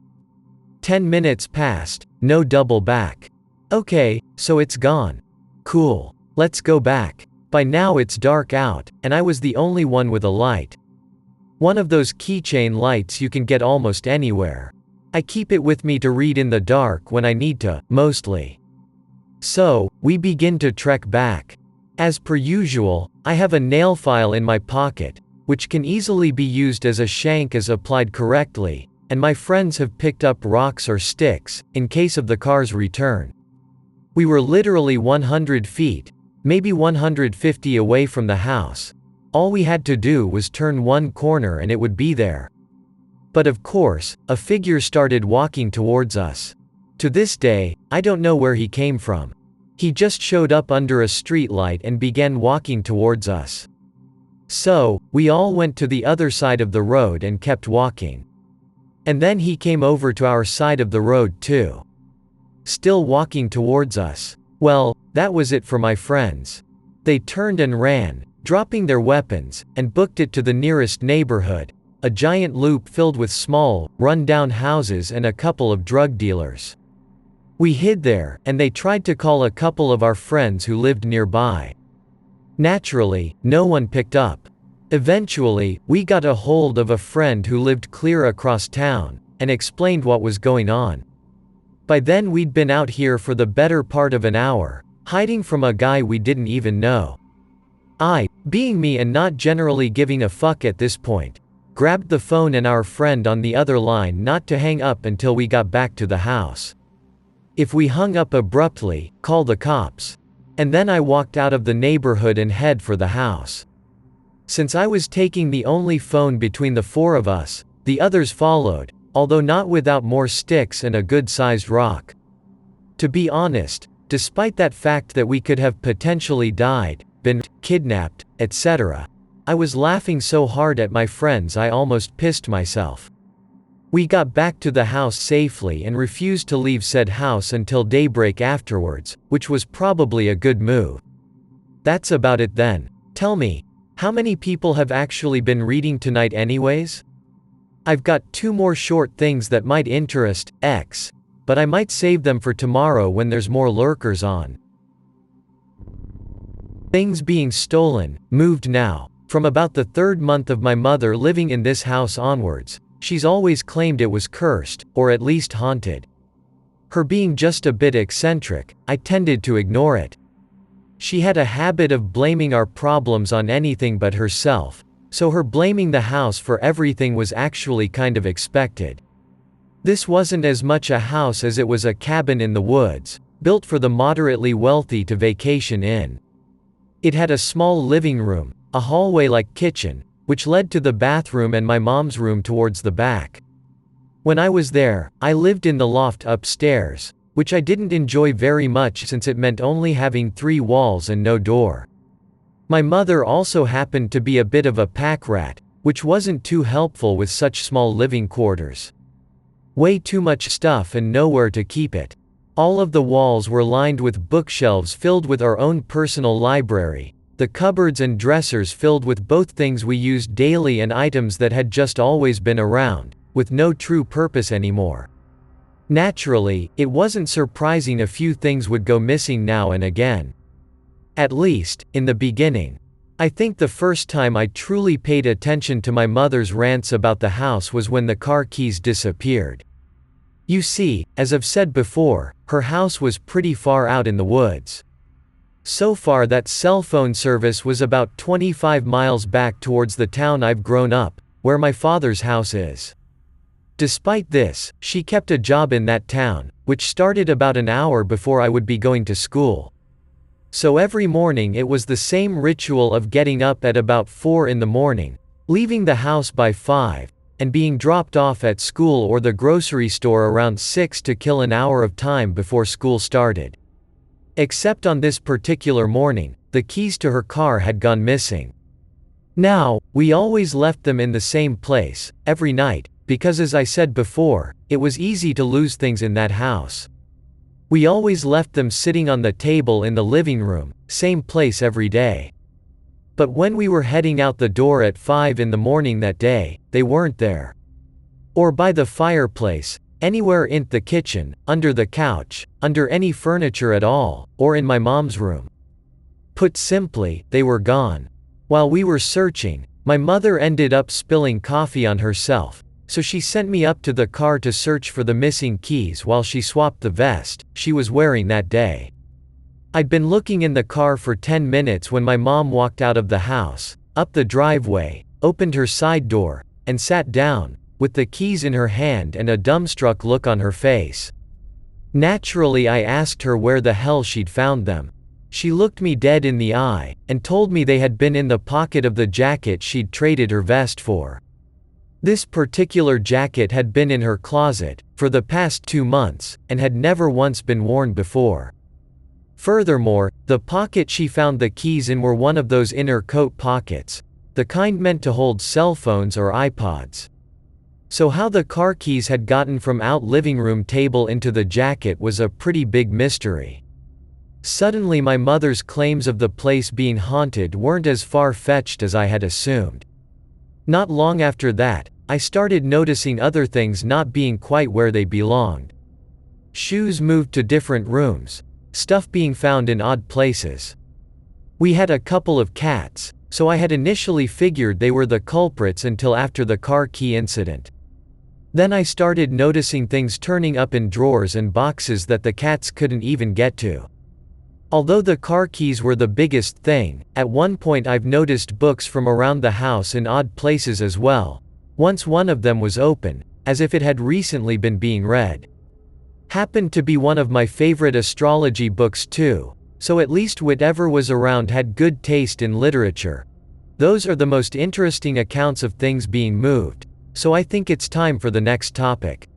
10 minutes passed, no double back. Okay, so it's gone. Cool. Let's go back. By now it's dark out, and I was the only one with a light. One of those keychain lights you can get almost anywhere. I keep it with me to read in the dark when I need to, mostly. So, we begin to trek back. As per usual, I have a nail file in my pocket, which can easily be used as a shank as applied correctly, and my friends have picked up rocks or sticks, in case of the car's return. We were literally 100 feet, maybe 150 away from the house. All we had to do was turn one corner and it would be there. But of course, a figure started walking towards us. To this day, I don't know where he came from. He just showed up under a streetlight and began walking towards us. So, we all went to the other side of the road and kept walking. And then he came over to our side of the road too. Still walking towards us. Well, that was it for my friends. They turned and ran, dropping their weapons, and booked it to the nearest neighborhood, a giant loop filled with small, run-down houses and a couple of drug dealers. We hid there, and they tried to call a couple of our friends who lived nearby. Naturally, no one picked up. Eventually, we got a hold of a friend who lived clear across town, and explained what was going on. By then we'd been out here for the better part of an hour, hiding from a guy we didn't even know. I, being me and not generally giving a fuck at this point, grabbed the phone and our friend on the other line not to hang up until we got back to the house. If we hung up abruptly, call the cops. And then I walked out of the neighborhood and head for the house. Since I was taking the only phone between the 4 of us, the others followed, although not without more sticks and a good-sized rock. To be honest, despite that fact that we could have potentially died, been kidnapped, etc., I was laughing so hard at my friends I almost pissed myself. We got back to the house safely and refused to leave said house until daybreak afterwards, which was probably a good move. That's about it then. Tell me, how many people have actually been reading tonight anyways? I've got 2 more short things that might interest X, but I might save them for tomorrow when there's more lurkers on. Things being stolen, moved now. From about the 3rd month of my mother living in this house onwards, she's always claimed it was cursed, or at least haunted. Her being just a bit eccentric, I tended to ignore it. She had a habit of blaming our problems on anything but herself, so her blaming the house for everything was actually kind of expected. This wasn't as much a house as it was a cabin in the woods, built for the moderately wealthy to vacation in. It had a small living room, a hallway-like kitchen, which led to the bathroom and my mom's room towards the back. When I was there, I lived in the loft upstairs, which I didn't enjoy very much since it meant only having 3 walls and no door. My mother also happened to be a bit of a pack rat, which wasn't too helpful with such small living quarters. Way too much stuff and nowhere to keep it. All of the walls were lined with bookshelves filled with our own personal library, the cupboards and dressers filled with both things we used daily and items that had just always been around, with no true purpose anymore. Naturally, it wasn't surprising a few things would go missing now and again. At least, in the beginning. I think the first time I truly paid attention to my mother's rants about the house was when the car keys disappeared. You see, as I've said before, her house was pretty far out in the woods. So far that cell phone service was about 25 miles back towards the town I've grown up, where my father's house is. Despite this, she kept a job in that town, which started about an hour before I would be going to school. So every morning it was the same ritual of getting up at about 4 in the morning, leaving the house by 5, and being dropped off at school or the grocery store around 6 to kill an hour of time before school started. Except on this particular morning, the keys to her car had gone missing. Now, we always left them in the same place, every night, because as I said before, it was easy to lose things in that house. We always left them sitting on the table in the living room, same place every day. But when we were heading out the door at 5 in the morning that day, they weren't there. Or by the fireplace, anywhere in the kitchen, under the couch, under any furniture at all, or in my mom's room. Put simply, they were gone. While we were searching, my mother ended up spilling coffee on herself, so she sent me up to the car to search for the missing keys while she swapped the vest she was wearing that day. I'd been looking in the car for 10 minutes when my mom walked out of the house, up the driveway, opened her side door, and sat down, with the keys in her hand and a dumbstruck look on her face. Naturally, I asked her where the hell she'd found them. She looked me dead in the eye, and told me they had been in the pocket of the jacket she'd traded her vest for. This particular jacket had been in her closet for the past 2 months, and had never once been worn before. Furthermore, the pocket she found the keys in were one of those inner coat pockets, the kind meant to hold cell phones or iPods. So how the car keys had gotten from out living room table into the jacket was a pretty big mystery. Suddenly my mother's claims of the place being haunted weren't as far-fetched as I had assumed. Not long after that, I started noticing other things not being quite where they belonged. Shoes moved to different rooms, stuff being found in odd places. We had a couple of cats, so I had initially figured they were the culprits until after the car key incident. Then I started noticing things turning up in drawers and boxes that the cats couldn't even get to. Although the car keys were the biggest thing, at one point I've noticed books from around the house in odd places as well. Once one of them was open, as if it had recently been being read. Happened to be one of my favorite astrology books too, so at least whatever was around had good taste in literature. Those are the most interesting accounts of things being moved, so I think it's time for the next topic.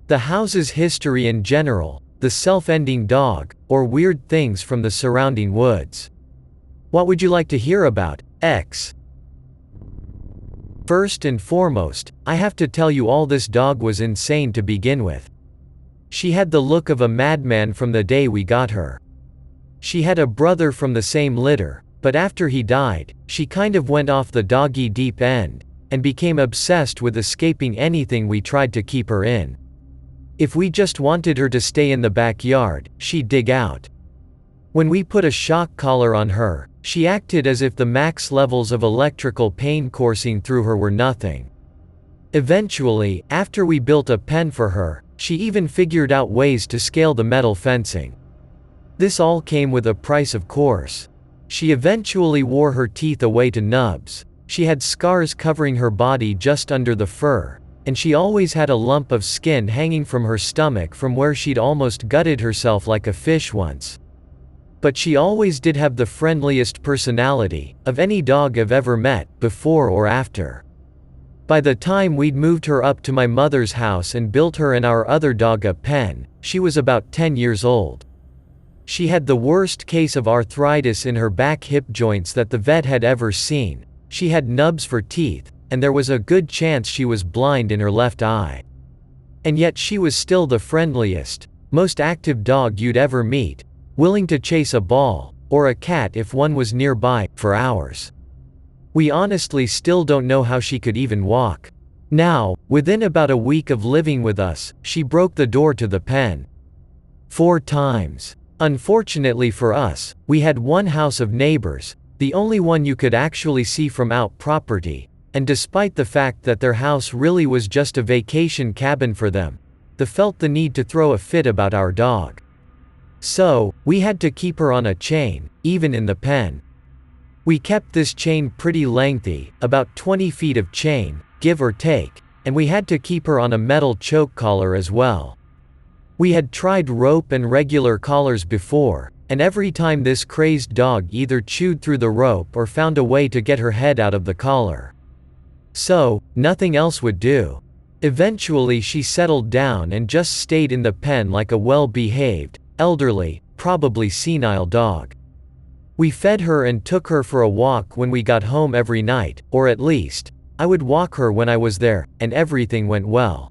The house's history in general, the self-ending dog, or weird things from the surrounding woods. What would you like to hear about, X? First and foremost, I have to tell you all this dog was insane to begin with. She had the look of a madman from the day we got her. She had a brother from the same litter, but after he died, she kind of went off the doggy deep end, and became obsessed with escaping anything we tried to keep her in. If we just wanted her to stay in the backyard, she'd dig out. When we put a shock collar on her, she acted as if the max levels of electrical pain coursing through her were nothing. Eventually, after we built a pen for her, she even figured out ways to scale the metal fencing. This all came with a price, of course. She eventually wore her teeth away to nubs. She had scars covering her body just under the fur, and she always had a lump of skin hanging from her stomach from where she'd almost gutted herself like a fish once. But she always did have the friendliest personality of any dog I've ever met, before or after. By the time we'd moved her up to my mother's house and built her and our other dog a pen, she was about 10 years old. She had the worst case of arthritis in her back hip joints that the vet had ever seen. She had nubs for teeth, and there was a good chance she was blind in her left eye. And yet she was still the friendliest, most active dog you'd ever meet, willing to chase a ball, or a cat if one was nearby, for hours. We honestly still don't know how she could even walk. Now, within about a week of living with us, she broke the door to the pen 4 times. Unfortunately for us, we had one house of neighbors, the only one you could actually see from out property, and despite the fact that their house really was just a vacation cabin for them, they felt the need to throw a fit about our dog. So, we had to keep her on a chain, even in the pen. We kept this chain pretty lengthy, about 20 feet of chain, give or take, and we had to keep her on a metal choke collar as well. We had tried rope and regular collars before, and every time this crazed dog either chewed through the rope or found a way to get her head out of the collar. So, nothing else would do. Eventually she settled down and just stayed in the pen like a well-behaved, elderly, probably senile dog. We fed her and took her for a walk when we got home every night, or at least, I would walk her when I was there, and everything went well.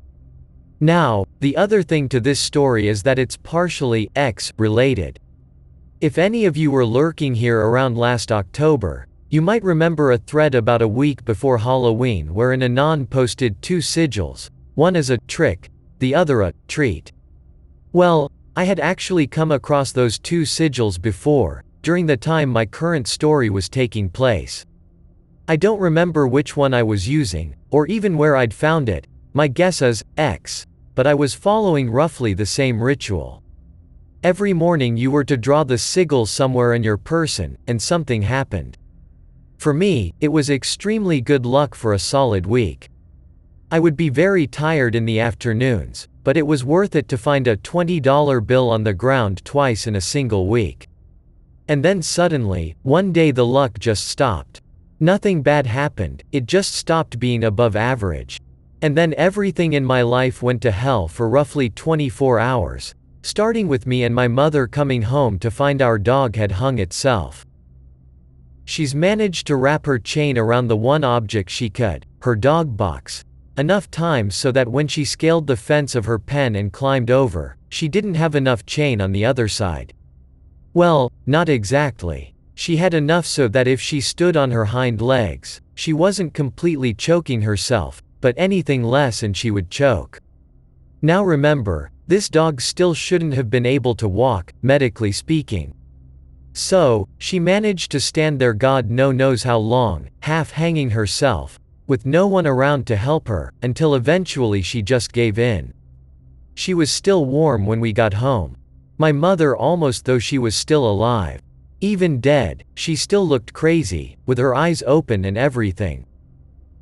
Now, the other thing to this story is that it's partially X-related. If any of you were lurking here around last October, you might remember a thread about a week before Halloween where an Anon posted 2 sigils, one as a trick, the other a treat. Well, I had actually come across those 2 sigils before, during the time my current story was taking place. I don't remember which one I was using, or even where I'd found it. My guess is X, but I was following roughly the same ritual. Every morning you were to draw the sigil somewhere in your person, and something happened. For me, it was extremely good luck for a solid week. I would be very tired in the afternoons, but it was worth it to find a $20 bill on the ground twice in a single week. And then suddenly, one day the luck just stopped. Nothing bad happened, it just stopped being above average. And then everything in my life went to hell for roughly 24 hours, starting with me and my mother coming home to find our dog had hung itself. She's managed to wrap her chain around the one object she could, her dog box, enough times so that when she scaled the fence of her pen and climbed over, she didn't have enough chain on the other side. Well, not exactly. She had enough so that if she stood on her hind legs, she wasn't completely choking herself, but anything less and she would choke. Now remember, this dog still shouldn't have been able to walk, medically speaking. So, she managed to stand there God knows how long, half hanging herself, with no one around to help her, until eventually she just gave in. She was still warm when we got home. My mother almost though she was still alive. Even dead, she still looked crazy, with her eyes open and everything.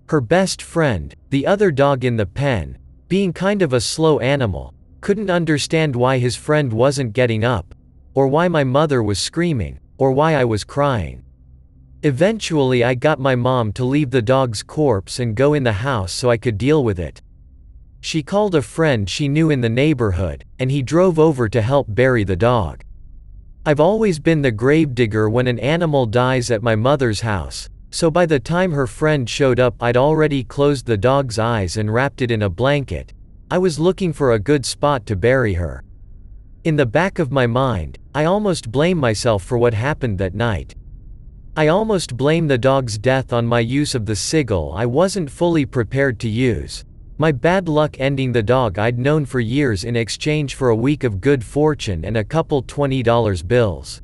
Her best friend, the other dog in the pen, being kind of a slow animal, couldn't understand why his friend wasn't getting up, or why my mother was screaming, or why I was crying. Eventually I got my mom to leave the dog's corpse and go in the house so I could deal with it. She called a friend she knew in the neighborhood, and he drove over to help bury the dog. I've always been the gravedigger when an animal dies at my mother's house, so by the time her friend showed up I'd already closed the dog's eyes and wrapped it in a blanket. I was looking for a good spot to bury her. In the back of my mind, I almost blame myself for what happened that night. I almost blame the dog's death on my use of the sigil I wasn't fully prepared to use. My bad luck ending the dog I'd known for years in exchange for a week of good fortune and a couple $20 bills.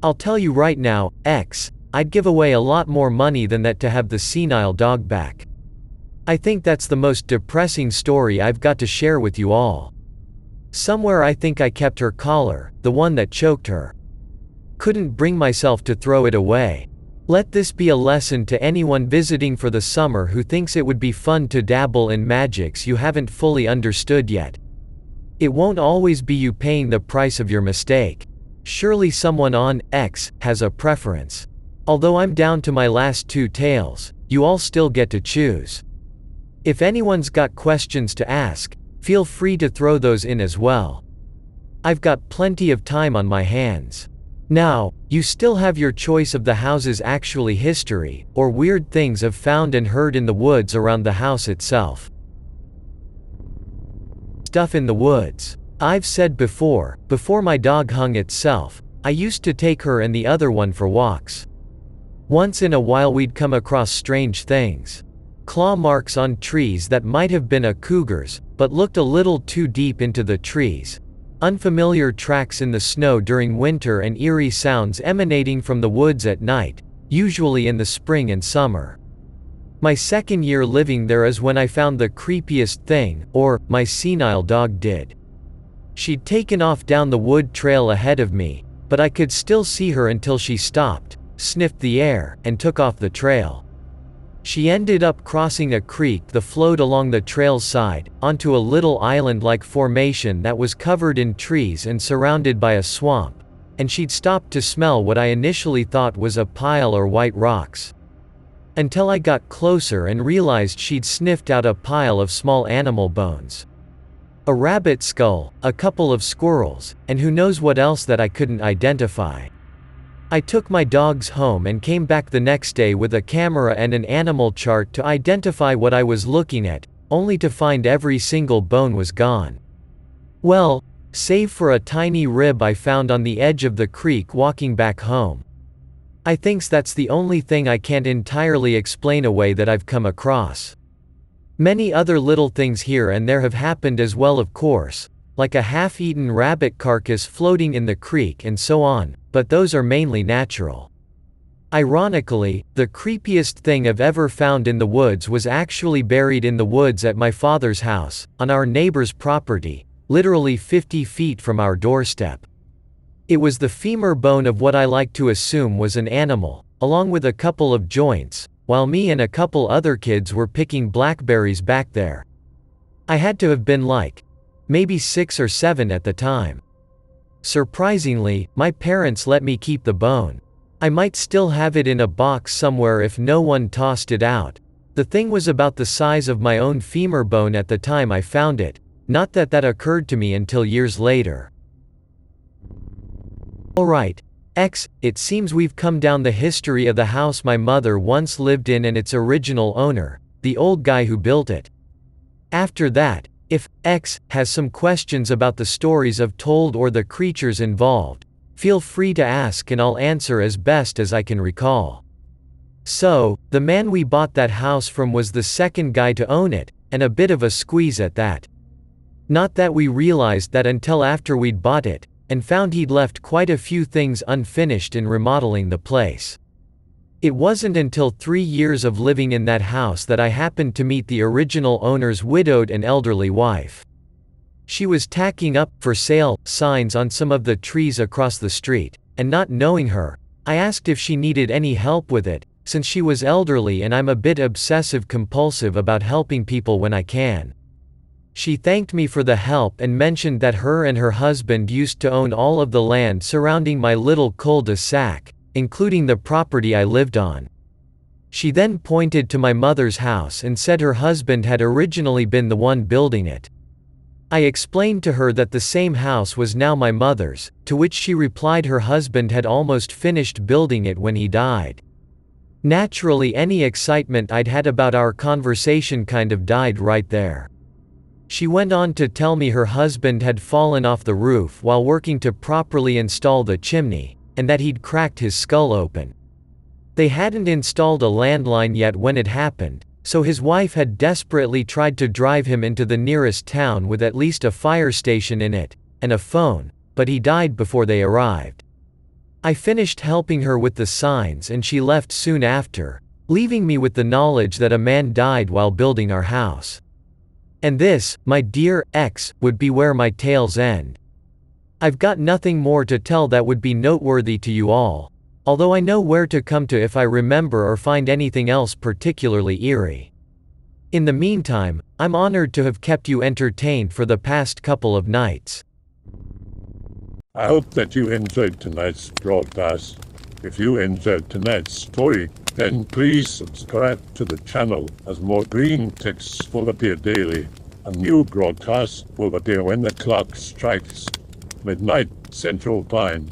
I'll tell you right now, I'd give away a lot more money than that to have the senile dog back. I think that's the most depressing story I've got to share with you all. Somewhere I think I kept her collar, the one that choked her. Couldn't bring myself to throw it away. Let this be a lesson to anyone visiting for the summer who thinks it would be fun to dabble in magics you haven't fully understood yet. It won't always be you paying the price of your mistake. Surely someone on X has a preference. Although I'm down to my last 2 tails, you all still get to choose. If anyone's got questions to ask, feel free to throw those in as well. I've got plenty of time on my hands. Now, you still have your choice of the house's actually history, or weird things I've found and heard in the woods around the house itself. Stuff in the woods. I've said before my dog hung itself, I used to take her and the other one for walks. Once in a while we'd come across strange things. Claw marks on trees that might have been a cougar's, but looked a little too deep into the trees. Unfamiliar tracks in the snow during winter and eerie sounds emanating from the woods at night, usually in the spring and summer. My second year living there is when I found the creepiest thing, or my senile dog did. She'd taken off down the wood trail ahead of me, but I could still see her until she stopped, sniffed the air, and took off the trail. She ended up crossing a creek that flowed along the trail's side, onto a little island-like formation that was covered in trees and surrounded by a swamp, and she'd stopped to smell what I initially thought was a pile or white rocks. Until I got closer and realized she'd sniffed out a pile of small animal bones. A rabbit skull, a couple of squirrels, and who knows what else that I couldn't identify. I took my dogs home and came back the next day with a camera and an animal chart to identify what I was looking at, only to find every single bone was gone. Well, save for a tiny rib I found on the edge of the creek walking back home. I thinks that's the only thing I can't entirely explain away that I've come across. Many other little things here and there have happened as well, of course, like a half-eaten rabbit carcass floating in the creek and so on, but those are mainly natural. Ironically, the creepiest thing I've ever found in the woods was actually buried in the woods at my father's house, on our neighbor's property, literally 50 feet from our doorstep. It was the femur bone of what I like to assume was an animal, along with a couple of joints, while me and a couple other kids were picking blackberries back there. I had to have been like, maybe 6 or 7 at the time. Surprisingly, my parents let me keep the bone. I might still have it in a box somewhere if no one tossed it out. The thing was about the size of my own femur bone at the time I found it, not that that occurred to me until years later. Alright, X, it seems we've come down the history of the house my mother once lived in and its original owner, the old guy who built it. After that, if X has some questions about the stories I've told or the creatures involved, feel free to ask and I'll answer as best as I can recall. So, the man we bought that house from was the second guy to own it, and a bit of a squeeze at that. Not that we realized that until after we'd bought it, and found he'd left quite a few things unfinished in remodeling the place. It wasn't until 3 years of living in that house that I happened to meet the original owner's widowed and elderly wife. She was tacking up "for sale" signs on some of the trees across the street, and not knowing her, I asked if she needed any help with it, since she was elderly and I'm a bit obsessive-compulsive about helping people when I can. She thanked me for the help and mentioned that her and her husband used to own all of the land surrounding my little cul-de-sac, including the property I lived on. She then pointed to my mother's house and said her husband had originally been the one building it. I explained to her that the same house was now my mother's, to which she replied her husband had almost finished building it when he died. Naturally, any excitement I'd had about our conversation kind of died right there. She went on to tell me her husband had fallen off the roof while working to properly install the chimney, and that he'd cracked his skull open. They hadn't installed a landline yet when it happened, so his wife had desperately tried to drive him into the nearest town with at least a fire station in it, and a phone, but he died before they arrived. I finished helping her with the signs and she left soon after, leaving me with the knowledge that a man died while building our house. And this, my dear X, would be where my tales end. I've got nothing more to tell that would be noteworthy to you all, although I know where to come to if I remember or find anything else particularly eerie. In the meantime, I'm honored to have kept you entertained for the past couple of nights. I hope that you enjoyed tonight's broadcast. If you enjoyed tonight's story, then please subscribe to the channel as more Greentext will appear daily. A new broadcast will appear when the clock strikes midnight Central Time.